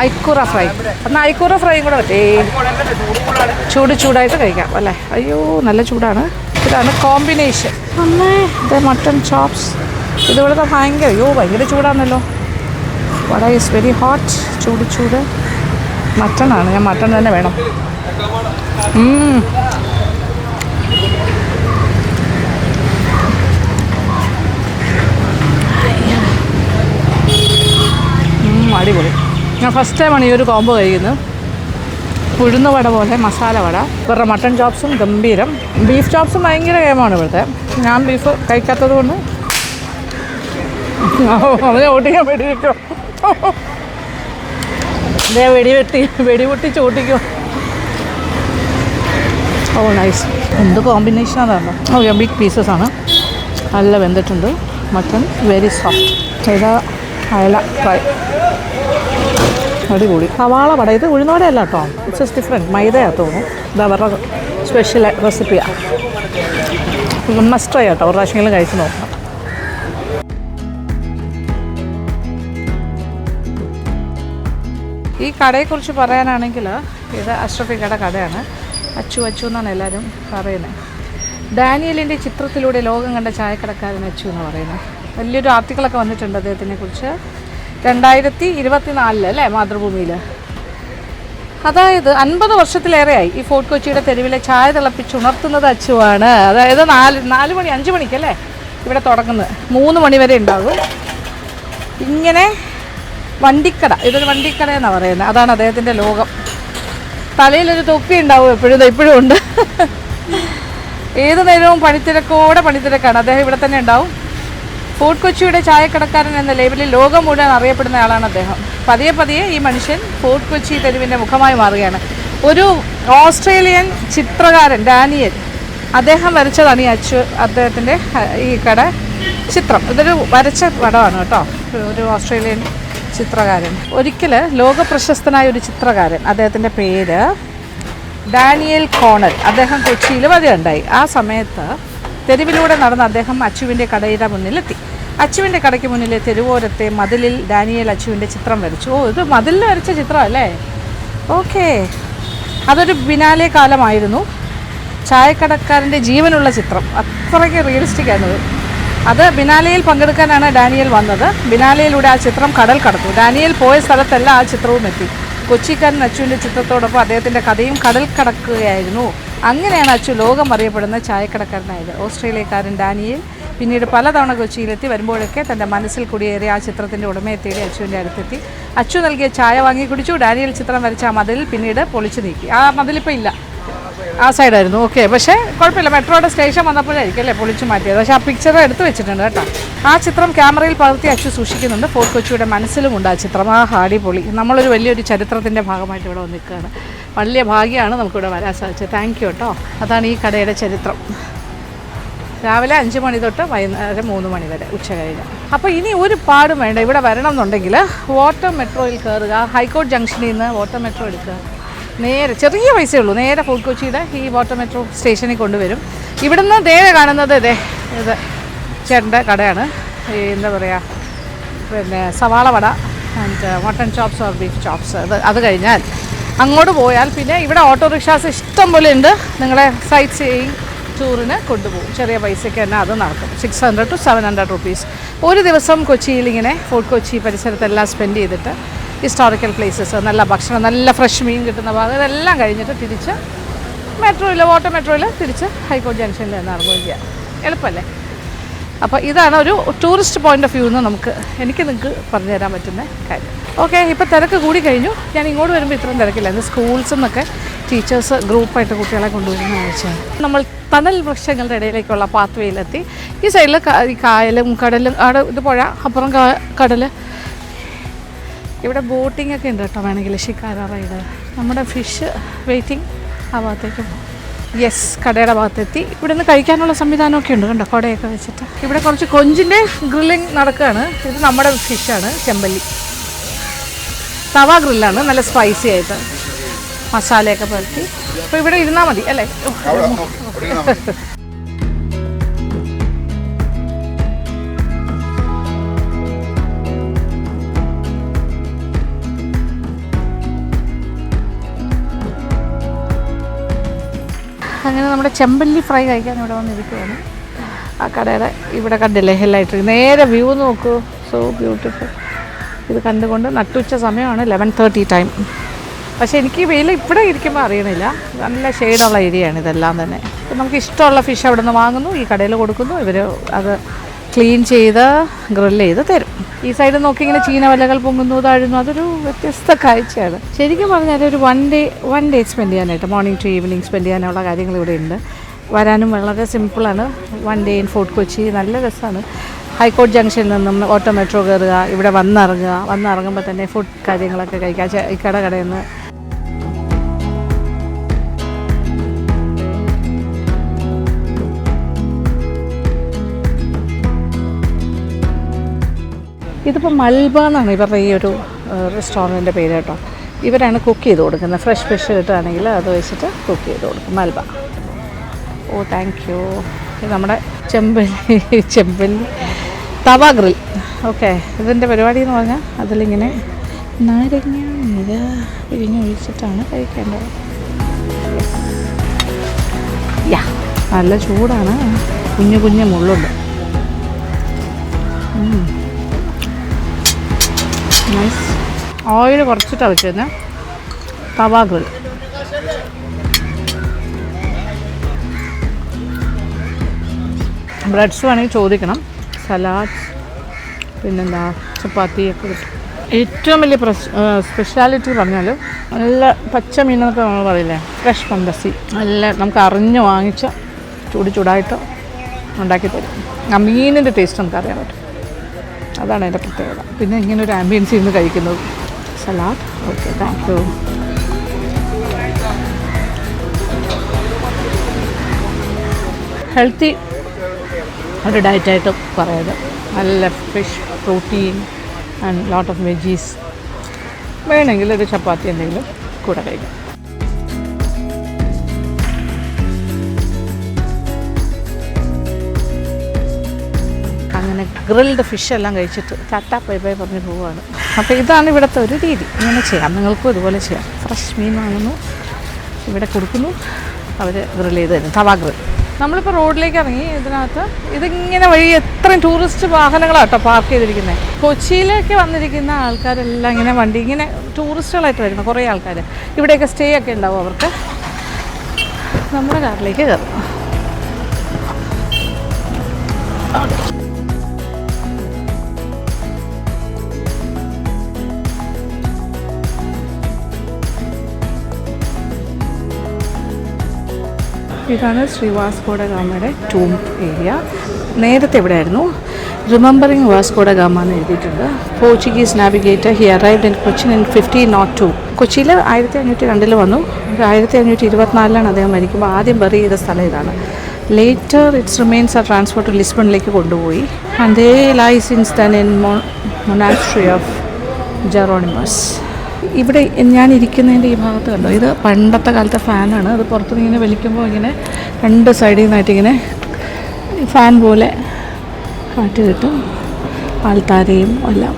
ഐക്കൂറ ഫ്രൈ, എന്നാൽ ഐക്കൂറ ഫ്രൈയും കൂടെ പറ്റേ. ചൂടായിട്ട് കഴിക്കാം അല്ലേ? അയ്യോ നല്ല ചൂടാണ്. ഇതാണ് കോമ്പിനേഷൻ. അന്നേ ഇത് മട്ടൺ ചോപ്സ്. ഇതിവിടുത്തെ ഭയങ്കര ചൂടാണല്ലോ. Vada is very hot. ചൂട് മട്ടണാണ്. ഞാൻ മട്ടൺ തന്നെ വേണം. അടിപൊളി. ഞാൻ ഫസ്റ്റ് ടൈമാണ് ഈ ഒരു കോംബോ കഴിക്കുന്നത്. ഉഴുന്ന വട പോലെ മസാല വട. ഇവരുടെ മട്ടൺ ചോപ്സും ഗംഭീരം. ബീഫ് ചോപ്സും ഭയങ്കര ഗെയിമാണ് ഇവിടുത്തെ. ഞാൻ ബീഫ് കഴിക്കാത്തത് കൊണ്ട് അവനെ ഓട്ടിക്കാൻ വെടിവെക്കോ. വെടിപൊട്ടിച്ച് ഓട്ടിക്കോ. ഓ നൈസ്. എന്ത് കോമ്പിനേഷനാണ്. ഓ ബിഗ് പീസസ് ആണ്. നല്ല വെന്തിട്ടുണ്ട്. Mutton very soft. ഇതാ അയല ഫ്രൈ, അടിപൊളി. സവാള വട. ഇത് ഉഴുന്നോടെയല്ല കേട്ടോ, ഇറ്റ്സ് ജസ്റ്റ് ഡിഫറെൻറ്റ്. മൈദയാണ് തോന്നുന്നു. ഇത് അവരുടെ സ്പെഷ്യൽ റെസിപ്പിയാണ്. മസ്റ്റ് ട്രൈ കേട്ടോ, ഒരു പ്രാവശ്യമെങ്കിലും കഴിച്ച് നോക്കണം. ഈ കടയെക്കുറിച്ച് പറയാനാണെങ്കിൽ ഇത് അഷ്റഫിക്കയുടെ കടയാണ്. അച്ചു എന്നാണ് എല്ലാവരും പറയുന്നത്. ഡാനിയലിൻ്റെ ചിത്രത്തിലൂടെ ലോകം കണ്ട ചായക്കടക്കാരൻ അച്ചു എന്ന് പറയുന്നത്. വലിയൊരു ആർട്ടിക്കിളൊക്കെ വന്നിട്ടുണ്ട് അദ്ദേഹത്തിനെ കുറിച്ച് 2024 അല്ലേ മാതൃഭൂമിയിൽ. അതായത് 50 വർഷത്തിലേറെയായി ഈ ഫോർട്ട് കൊച്ചിയുടെ തെരുവിലെ ചായ തിളപ്പിച്ചുണർത്തുന്നത് അച്ചുവാണ്. അതായത് 4 മണി 5 മണിക്കല്ലേ ഇവിടെ തുടങ്ങുന്നത്. 3 മണി വരെ ഉണ്ടാകും. ഇങ്ങനെ വണ്ടിക്കട, ഇതൊരു വണ്ടിക്കട എന്നാണ് പറയുന്നത്. അതാണ് അദ്ദേഹത്തിൻ്റെ ലോകം. തലയിലൊരു തൊപ്പി ഉണ്ടാവും ഇപ്പോഴും ഉണ്ട്. ഏത് നേരവും പണിത്തിരക്കാണ്. അദ്ദേഹം ഇവിടെ തന്നെ ഉണ്ടാവും. ഫോർട്ട് കൊച്ചിയുടെ ചായക്കടക്കാരൻ എന്ന ലേബലിൽ ലോകം മുഴുവൻ അറിയപ്പെടുന്ന ആളാണ് അദ്ദേഹം. പതിയെ ഈ മനുഷ്യൻ ഫോർട്ട് കൊച്ചി തെരുവിൻ്റെ മുഖമായി മാറുകയാണ്. ഒരു ഓസ്ട്രേലിയൻ ചിത്രകാരൻ ഡാനിയൽ, അദ്ദേഹം വരച്ചതാണ് ഈ അദ്ദേഹത്തിൻ്റെ ഈ കട ചിത്രം. ഇതൊരു വരച്ച പടമാണ് കേട്ടോ. ഒരു ഓസ്ട്രേലിയൻ ചിത്രകാരൻ. ഒരിക്കൽ ലോകപ്രശസ്തനായ ഒരു ചിത്രകാരൻ, അദ്ദേഹത്തിൻ്റെ പേര് ഡാനിയൽ കോണൽ, അദ്ദേഹം കൊച്ചിയിൽ വരികയുണ്ടായി. ആ സമയത്ത് തെരുവിലൂടെ നടന്ന് അദ്ദേഹം അച്ചുവിൻ്റെ കടയുടെ മുന്നിലെത്തി. അച്ചുവിൻ്റെ കടയ്ക്ക് മുന്നിലെ തെരുവോരത്തെ മതിലിൽ ഡാനിയൽ അച്ചുവിൻ്റെ ചിത്രം വരച്ചു. ഓ, ഇത് മതിലിൽ വരച്ച ചിത്രമല്ലേ? ഓക്കെ. അതൊരു ബിനാലെ കാലമായിരുന്നു. ചായക്കടക്കാരൻ്റെ ജീവനുള്ള ചിത്രം. അത്രയ്ക്ക് റിയലിസ്റ്റിക് ആയിരുന്നത്. അത് ബിനാലയിൽ പങ്കെടുക്കാനാണ് ഡാനിയൽ വന്നത്. ബിനാലയിലൂടെ ആ ചിത്രം കടൽ കടന്നു. ഡാനിയൽ പോയ സ്ഥലത്തല്ല ആ ചിത്രവും എത്തി. കൊച്ചിക്കാരൻ അച്ചുവിൻ്റെ ചിത്രത്തോടൊപ്പം അദ്ദേഹത്തിൻ്റെ കഥയും കടൽ കടക്കുകയായിരുന്നു. അങ്ങനെയാണ് അച്ചു ലോകം അറിയപ്പെടുന്ന ചായക്കടക്കാരനായത്. ഓസ്ട്രേലിയക്കാരൻ ഡാനിയൽ പിന്നീട് പലതവണ കൊച്ചിയിലെത്തി. വരുമ്പോഴൊക്കെ തൻ്റെ മനസ്സിൽ കുടിയേറിയ ആ ചിത്രത്തിൻ്റെ ഉടമയെ തേടി അച്ചുവിൻ്റെ അടുത്തെത്തി. അച്ചു നൽകിയ ചായ വാങ്ങി കുടിച്ചു. ഡാനിയൽ ചിത്രം വരച്ച ആ മതിൽ പിന്നീട് പൊളിച്ചു നീക്കി. ആ മതിലിപ്പോൾ ഇല്ല, ആ സൈഡായിരുന്നു. ഓക്കെ, പക്ഷേ കുഴപ്പമില്ല. മെട്രോയുടെ സ്റ്റേഷൻ വന്നപ്പോഴായിരിക്കും അല്ലേ പൊളിച്ചു മാറ്റിയത്. പക്ഷേ ആ പിക്ചർ എടുത്ത് വെച്ചിട്ടുണ്ട് കേട്ടോ. ആ ചിത്രം ക്യാമറയിൽ പകർത്തി അച്ചു സൂക്ഷിക്കുന്നുണ്ട്. ഫോർട്ട് കൊച്ചിയുടെ മനസ്സിലുമുണ്ട് ആ ചിത്രം. ആ ഹാടിപൊളി. നമ്മളൊരു വലിയൊരു ചരിത്രത്തിൻ്റെ ഭാഗമായിട്ട് ഇവിടെ വന്ന് നിൽക്കുകയാണ്. വലിയ ഭാഗ്യമാണ് നമുക്കിവിടെ വരാൻ സാധിച്ചത്. താങ്ക് യു കേട്ടോ. അതാണ് ഈ കടയുടെ ചരിത്രം. രാവിലെ 5 മണി തൊട്ട് വൈകുന്നേരം 3 മണി വരെ, ഉച്ച കഴിഞ്ഞ്. അപ്പോൾ ഇനി ഒരു പാടും വേണ്ട. ഇവിടെ വരണം എന്നുണ്ടെങ്കിൽ വാട്ടർ മെട്രോയിൽ കയറുക. ഹൈക്കോർട്ട് ജംഗ്ഷനിൽ നിന്ന് വാട്ടർ മെട്രോ എടുക്കുക. നേരെ ചെറിയ പൈസയേ ഉള്ളൂ. നേരെ ഫോർട്ട് കൊച്ചിയുടെ ഈ വാട്ടർ മെട്രോ സ്റ്റേഷനിൽ കൊണ്ടുവരും. ഇവിടുന്ന് നേരെ കാണുന്നത് ഇത് ചേട്ടൻ്റെ കടയാണ്. ഈ എന്താ പറയുക, പിന്നെ സവാള vada and mutton chops or beef chops. അത് കഴിഞ്ഞാൽ അങ്ങോട്ട് പോയാൽ പിന്നെ ഇവിടെ ഓട്ടോറിക്ഷാസ് ഇഷ്ടം പോലെ ഉണ്ട്. നിങ്ങളെ സൈറ്റ് സീയിങ് ടൂറിന് കൊണ്ടുപോകും. ചെറിയ പൈസയ്ക്ക് തന്നെ അത് നടക്കും. 600 to 700 rupees. ഒരു ദിവസം കൊച്ചിയിൽ ഇങ്ങനെ ഫോർട്ട് കൊച്ചി പരിസരത്തെല്ലാം സ്പെൻഡ് ചെയ്തിട്ട് ഹിസ്റ്റോറിക്കൽ പ്ലേസസ്, നല്ല ഭക്ഷണം, നല്ല ഫ്രഷ് മീൻ കിട്ടുന്ന ഭാഗം, ഇതെല്ലാം കഴിഞ്ഞിട്ട് തിരിച്ച് മെട്രോയിൽ, വാട്ടർ മെട്രോയിൽ തിരിച്ച് ഹൈക്കോർട്ട് ജംഗ്ഷനിൽ നിന്ന് ഇറങ്ങുകയും ചെയ്യാം. എളുപ്പമല്ലേ? അപ്പോൾ ഇതാണ് ഒരു ടൂറിസ്റ്റ് പോയിൻ്റ് ഓഫ് വ്യൂ എന്ന് എനിക്ക് നിങ്ങൾക്ക് പറഞ്ഞു തരാൻ പറ്റുന്ന കാര്യം. ഓക്കെ, ഇപ്പോൾ തിരക്ക് കൂടി കഴിഞ്ഞു. ഞാൻ ഇങ്ങോട്ട് വരുമ്പോൾ ഇത്രയും തിരക്കില്ല. ഇന്ന് സ്കൂൾസിൽ നിന്നൊക്കെ ടീച്ചേഴ്സ് ഗ്രൂപ്പായിട്ട് കുട്ടികളെ കൊണ്ടുവരുന്ന ആഴ്ചയാണ്. നമ്മൾ തണൽ വൃക്ഷങ്ങളുടെ ഇടയിലേക്കുള്ള പാത്ത് വേയിലെത്തി. ഈ സൈഡിൽ ഈ കായലും കടലും, അവിടെ ഇത് പുഴ, അപ്പുറം കടൽ. ഇവിടെ ബോട്ടിംഗ് ഒക്കെ ഉണ്ട് കേട്ടോ, വേണമെങ്കിൽ ഷിക്കാര റൈഡ്. നമ്മുടെ ഫിഷ് വെയിറ്റിംഗ് ആ ഭാഗത്തേക്ക് പോകും. യെസ്, കടയുടെ ഭാഗത്തെത്തി. ഇവിടെ നിന്ന് കഴിക്കാനുള്ള സംവിധാനമൊക്കെ ഉണ്ട് കണ്ടോ, കുടയൊക്കെ വെച്ചിട്ട്. ഇവിടെ കുറച്ച് കൊഞ്ചിൻ്റെ ഗ്രില്ലിങ് നടക്കുകയാണ്. ഇത് നമ്മുടെ ഫിഷാണ്, ചെമ്പല്ലി. തവ ഗ്രില്ലാണ്, നല്ല സ്പൈസി ആയിട്ട് മസാലയൊക്കെ പുരട്ടി. അപ്പോൾ ഇവിടെ ഇരുന്നാൽ മതി അല്ലേ? അങ്ങനെ നമ്മുടെ ചെമ്പല്ലി ഫ്രൈ കഴിക്കാൻ ഇവിടെ വന്നിരിക്കുകയാണ്. ആ കടയുടെ ഇവിടെ കണ്ടില്ലേ ഹെല്ലായിട്ട് നേരെ വ്യൂ നോക്കൂ, സോ ബ്യൂട്ടിഫുൾ. ഇത് കണ്ടുകൊണ്ട് നട്ടുച്ച സമയമാണ്, 11:30 ടൈം. പക്ഷേ എനിക്ക് ഈ വെയിൽ ഇവിടെ ഇരിക്കുമ്പോൾ അറിയണില്ല, നല്ല ഷെയ്ഡുള്ള ഏരിയയാണ് ഇതെല്ലാം തന്നെ. അപ്പോൾ നമുക്ക് ഇഷ്ടമുള്ള ഫിഷ് അവിടെ നിന്ന് വാങ്ങുന്നു, ഈ കടയിൽ കൊടുക്കുന്നു, ഇവർ അത് ക്ലീൻ ചെയ്ത് ഗ്രില്ല് ചെയ്ത് തരും. ഈ സൈഡ് നോക്കി ഇങ്ങനെ ചീനവലകൾ പൊങ്ങുന്നു, താഴുന്നു. അതൊരു വ്യത്യസ്ത കാഴ്ചയാണ്. ശരിക്കും പറഞ്ഞാൽ ഒരു വൺ ഡേ സ്പെൻഡ് ചെയ്യാനായിട്ട്, മോർണിംഗ് ടു ഈവനിങ് സ്പെൻഡ് ചെയ്യാനുള്ള കാര്യങ്ങൾ ഇവിടെ ഉണ്ട്. വരാനും വളരെ സിമ്പിളാണ്. 1 ഡേ ഇൻ ഫോർട്ട് കൊച്ചി. നല്ല രസമാണ്. ഹൈക്കോർട്ട് ജംഗ്ഷനിൽ നിന്നും ഓട്ടോ മെട്രോ കയറുക, ഇവിടെ വന്നിറങ്ങുമ്പോൾ തന്നെ ഫുഡ് കാര്യങ്ങളൊക്കെ കഴിക്കുക. ഈ കടയിൽ നിന്ന് ഇതിപ്പോൾ മൽബ എന്നാണ് ഇവരുടെ ഈ ഒരു റെസ്റ്റോറൻറ്റിൻ്റെ പേര് കേട്ടോ. ഇവരാണ് കുക്ക് ചെയ്ത് കൊടുക്കുന്നത്. ഫ്രഷ് ഫിഷ് കിട്ടുകയാണെങ്കിൽ അത് വെച്ചിട്ട് കുക്ക് ചെയ്ത് കൊടുക്കും, മൽബ. ഓ താങ്ക് യു. ഇത് നമ്മുടെ ചെമ്പല്ലി തവ ഗ്രിൽ. ഓക്കെ, ഇതിൻ്റെ പരിപാടി എന്ന് പറഞ്ഞാൽ അതിലിങ്ങനെ നാരങ്ങ നീര് പിഴിഞ്ഞൊഴിച്ചിട്ടാണ് കഴിക്കേണ്ടത്. യാ, നല്ല ചൂടാണ്, കുഞ്ഞു മുള്ളുണ്ട്. നൈസ്. ഓയിൽ കുറച്ചിട്ടാണ് വെച്ചിരുന്നത്. തവ ഗ്രിൽ. ബ്രെഡ്സ് വേണമെങ്കിൽ ചോദിക്കണം. സലാഡ്, പിന്നെന്താ ചപ്പാത്തിയൊക്കെ കിട്ടും. ഏറ്റവും വലിയ സ്പെഷ്യാലിറ്റി പറഞ്ഞാൽ നല്ല പച്ച മീനൊക്കെ നമ്മൾ പറയില്ലേ, ഫ്രഷ് പന്തസി, നല്ല നമുക്ക് അറിഞ്ഞ് വാങ്ങിച്ച ചൂടായിട്ട് ഉണ്ടാക്കി തരും. ആ മീനിൻ്റെ ടേസ്റ്റ് നമുക്കറിയാൻ പറ്റും. അതാണ് അതിൻ്റെ പ്രത്യേകത. പിന്നെ ഇങ്ങനെ ഒരു ആംബിയൻസ് ഇരുന്ന് കഴിക്കുന്നത്. Salad. Okay, thank you. Healthy ഒരു ഡയറ്റായിട്ട് പറയുന്നത്. നല്ല fish, protein and lot of veggies. വേണമെങ്കിൽ ഒരു ചപ്പാത്തി എന്തെങ്കിലും കൂടെ കഴിക്കാം. അങ്ങനെ ഗ്രിൽഡ് ഫിഷ് എല്ലാം കഴിച്ചിട്ട് ടാറ്റാ ബൈ ബൈ പറഞ്ഞ് പോവുകയാണ്. അപ്പോൾ ഇതാണ് ഇവിടുത്തെ ഒരു രീതി. ഇങ്ങനെ ചെയ്യാം, നിങ്ങൾക്കും ഇതുപോലെ ചെയ്യാം. ഫ്രഷ് മീൻ വാങ്ങുന്നു, ഇവിടെ കൊടുക്കുന്നു, അവർ ഗ്രിൽ ചെയ്ത് തരും. തവ ഗ്രിൽ. നമ്മളിപ്പോൾ റോഡിലേക്ക് ഇറങ്ങി. ഇതിനകത്ത് ഇതിങ്ങനെ വഴി എത്രയും ടൂറിസ്റ്റ് വാഹനങ്ങളാണ് കേട്ടോ പാർക്ക് ചെയ്തിരിക്കുന്നത്. കൊച്ചിയിലേക്ക് വന്നിരിക്കുന്ന ആൾക്കാരെല്ലാം ഇങ്ങനെ വണ്ടി ഇങ്ങനെ ടൂറിസ്റ്റുകളായിട്ട് വരുന്ന കുറേ ആൾക്കാർ. ഇവിടെയൊക്കെ സ്റ്റേ ഒക്കെ ഉണ്ടാവും അവർക്ക്. നമ്മുടെ കാറിലേക്ക് കയറും. ഇതാണ് ശ്രീ വാസ്കോ ഡ ഗാമയുടെ ടൂം ഏരിയ. നേരത്തെ ഇവിടെ ആയിരുന്നു. റിമെമ്പറിങ് വാസ്കോ ഡ ഗാമ എന്ന് എഴുതിയിട്ടുണ്ട്. Portuguese navigator he arrived in Cochin in 1502. കൊച്ചിയിൽ 1502 വന്നു. 1524 അദ്ദേഹം മരിക്കുമ്പോൾ ആദ്യം ബറി ചെയ്ത സ്ഥലം ഇതാണ്. Later its remains are transfer to ലിസ്ബണിലേക്ക് കൊണ്ടുപോയി. And they lie since then in monastery of Jeronimos. ഇവിടെ ഞാൻ ഇരിക്കുന്നതിൻ്റെ ഈ ഭാഗത്ത് കണ്ടോ, ഇത് പണ്ടത്തെ കാലത്തെ ഫാനാണ്. അത് പുറത്തുനിന്ന് ഇങ്ങനെ വലിക്കുമ്പോൾ ഇങ്ങനെ രണ്ട് സൈഡിൽ നിന്നായിട്ട് ഇങ്ങനെ ഫാൻ പോലെ കാറ്റ് കിട്ടും. ആൾത്താരയും എല്ലാം.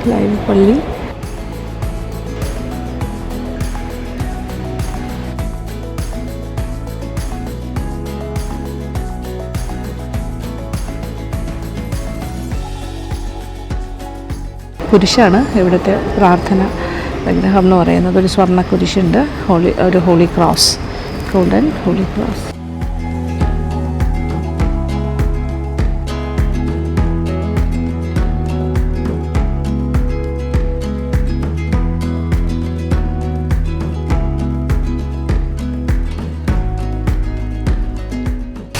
ലൈവ് പള്ളി. കുരിശാണ് ഇവിടുത്തെ പ്രാർത്ഥന വിഗ്രഹം എന്ന് പറയുന്നത്. ഒരു സ്വർണ്ണ കുരിശുണ്ട്, ഒരു holy cross, golden holy cross.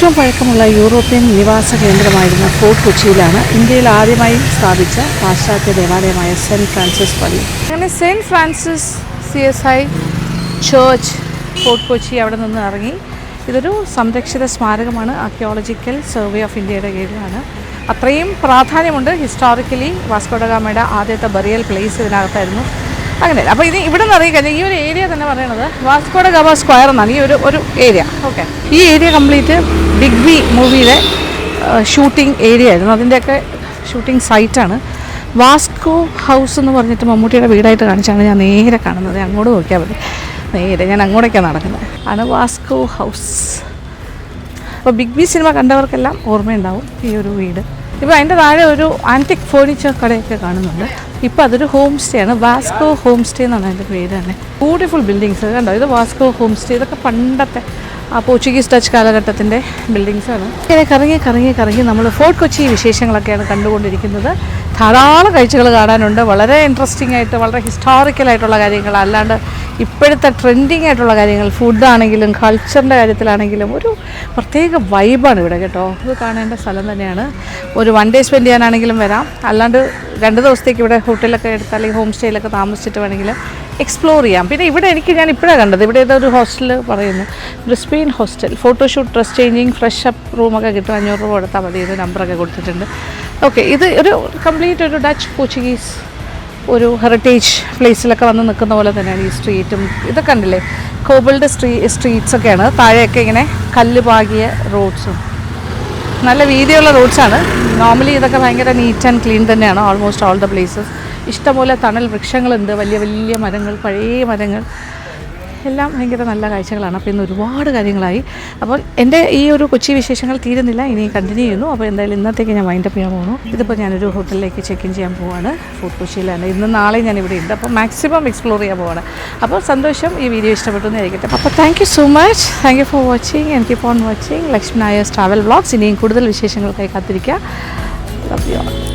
നൂറ്റാണ്ടുകളോളം പഴക്കമുള്ള യൂറോപ്യൻ നിവാസ കേന്ദ്രമായിരുന്ന ഫോർട്ട് കൊച്ചിയിലാണ് ഇന്ത്യയിൽ ആദ്യമായി സ്ഥാപിച്ച പാശ്ചാത്യ ദേവാലയമായ സെൻറ്റ് ഫ്രാൻസിസ് പള്ളി. അങ്ങനെ Saint Francis CSI church Fort Kochi അവിടെ നിന്ന് ഇറങ്ങി. ഇതൊരു സംരക്ഷിത സ്മാരകമാണ്. ആർക്കിയോളജിക്കൽ സർവേ ഓഫ് ഇന്ത്യയുടെ കീഴിലാണ്. അത്രയും പ്രാധാന്യമുണ്ട്. ഹിസ്റ്റോറിക്കലി വാസ്കോ ഡ ഗാമയുടെ ആദ്യത്തെ ബറിയൽ പ്ലേസ് ഇതിനകത്തായിരുന്നു. അങ്ങനെ അപ്പോൾ ഇത് ഇവിടെ നിന്ന് അറിയിക്കഴിഞ്ഞാൽ ഈ ഒരു ഏരിയ തന്നെ പറയുന്നത് വാസ്കോ ഡ ഗാമ സ്ക്വയർ എന്നാണ് ഈ ഒരു ഏരിയ. ഓക്കെ, ഈ ഏരിയ കംപ്ലീറ്റ് ബിഗ് ബി മൂവിയുടെ ഷൂട്ടിംഗ് ഏരിയ ആയിരുന്നു. അതിൻ്റെയൊക്കെ ഷൂട്ടിംഗ് സൈറ്റാണ്. വാസ്കോ ഹൗസ് എന്ന് പറഞ്ഞിട്ട് മമ്മൂട്ടിയുടെ വീടായിട്ട് കാണിച്ചാണ് ഞാൻ നേരെ കാണുന്നത്. അങ്ങോട്ട് നോക്കിയാൽ മതി, നേരെ ഞാൻ അങ്ങോട്ടേക്കാണ് നടക്കുന്നത്. ആണ് വാസ്കോ ഹൗസ്. അപ്പോൾ ബിഗ് ബി സിനിമ കണ്ടവർക്കെല്ലാം ഓർമ്മയുണ്ടാവും ഈ ഒരു വീട്. ഇപ്പോൾ അതിൻ്റെ താഴെ ഒരു ആൻറ്റിക് ഫേർണിച്ചർ കടയൊക്കെ കാണുന്നുണ്ട്. ഇപ്പോൾ അതൊരു ഹോം സ്റ്റേ ആണ്. വാസ്കോ ഹോം സ്റ്റേ എന്നാണ് അതിൻ്റെ പേര് തന്നെ. ബ്യൂട്ടിഫുൾ ബിൽഡിങ്സ് കണ്ടോ, ഇത് വാസ്കോ ഹോം സ്റ്റേ. ഇതൊക്കെ പണ്ടത്തെ ആ പോർച്ചുഗീസ് ഡച്ച് കാലഘട്ടത്തിൻ്റെ ബിൽഡിങ്സാണ്. ഇങ്ങനെ കറങ്ങി നമ്മൾ ഫോർട്ട് കൊച്ചി വിശേഷങ്ങളൊക്കെയാണ് കണ്ടുകൊണ്ടിരിക്കുന്നത്. ധാരാളം കാഴ്ചകൾ കാണാനുണ്ട്. വളരെ ഇൻട്രസ്റ്റിംഗ് ആയിട്ട്, വളരെ ഹിസ്റ്റോറിക്കലായിട്ടുള്ള കാര്യങ്ങൾ, അല്ലാണ്ട് ഇപ്പോഴത്തെ ട്രെൻഡിങ് ആയിട്ടുള്ള കാര്യങ്ങൾ, ഫുഡാണെങ്കിലും കൾച്ചറിൻ്റെ കാര്യത്തിലാണെങ്കിലും ഒരു പ്രത്യേക വൈബാണ് ഇവിടെ കേട്ടോ. ഇത് കാണേണ്ട സ്ഥലം തന്നെയാണ്. ഒരു 1 ഡേ സ്പെൻഡ് ചെയ്യാനാണെങ്കിലും വരാം, അല്ലാണ്ട് 2 ദിവസത്തേക്ക് ഇവിടെ ഹോട്ടലൊക്കെ എടുത്ത് അല്ലെങ്കിൽ ഹോം സ്റ്റേയിലൊക്കെ താമസിച്ചിട്ട് വേണമെങ്കിൽ എക്സ്പ്ലോർ ചെയ്യാം. പിന്നെ ഇവിടെ ഞാൻ ഇപ്പോഴാണ് കണ്ടത്, ഇവിടെ ഏതൊരു ഹോസ്റ്റൽ പറയുന്നു, Brisbane hostel. Photoshoot, dress changing, fresh up റൂമൊക്കെ കിട്ടും. 500 രൂപ കൊടുത്താൽ മതി. ഇത് നമ്പറൊക്കെ കൊടുത്തിട്ടുണ്ട്. ഓക്കെ, ഇത് ഒരു കംപ്ലീറ്റ് ഒരു ഡച്ച് പോർച്ചുഗീസ് ഒരു ഹെറിറ്റേജ് പ്ലേസിലൊക്കെ വന്ന് നിൽക്കുന്ന പോലെ തന്നെയാണ് ഈ സ്ട്രീറ്റും. ഇതൊക്കെ ഉണ്ടല്ലേ, കോബിൾഡ് സ്ട്രീറ്റ്സൊക്കെയാണ്. താഴെയൊക്കെ ഇങ്ങനെ കല്ല് പാകിയ റോഡ്സും, നല്ല വീതിയുള്ള റോഡ്സാണ്. നോർമലി ഇതൊക്കെ ഭയങ്കര നീറ്റ് ആൻഡ് ക്ലീൻ തന്നെയാണ് ഓൾമോസ്റ്റ് ഓൾ ദ പ്ലേസസ്. ഇഷ്ടംപോലെ തണൽ വൃക്ഷങ്ങളുണ്ട്, വലിയ വലിയ മരങ്ങൾ, പഴയ മരങ്ങൾ, എല്ലാം ഭയങ്കര നല്ല കാഴ്ചകളാണ്. അപ്പോൾ ഇന്ന് ഒരുപാട് കാര്യങ്ങളായി. അപ്പോൾ എൻ്റെ ഈ ഒരു കൊച്ചി വിശേഷങ്ങൾ തീരുന്നില്ല, ഇനി കണ്ടിന്യൂ ചെയ്യുന്നു. അപ്പോൾ എന്തായാലും ഇന്നത്തേക്ക് ഞാൻ വൈൻഡപ്പ് ചെയ്യാൻ പോകുന്നു. ഇതിപ്പോൾ ഞാനൊരു ഹോട്ടലിലേക്ക് ചെക്ക് ഇൻ ചെയ്യാൻ പോവാണ്. ഫോർട്ട് കൊച്ചിയിലാണ്. ഇന്ന് നാളെ ഞാൻ ഇവിടെ ഉണ്ട്. അപ്പോൾ മാക്സിമം എക്സ്പ്ലോർ ചെയ്യാൻ പോവാണ്. അപ്പോൾ സന്തോഷം, ഈ വീഡിയോ ഇഷ്ടപ്പെട്ടു എന്നായിരിക്കട്ടെ. അപ്പോൾ thank you so much. Thank you for watching and keep on watching Lakshmi Nairs travel vlogs. ഇനിയും കൂടുതൽ വിശേഷങ്ങൾക്കായി കാത്തിരിക്കുക. Love you all.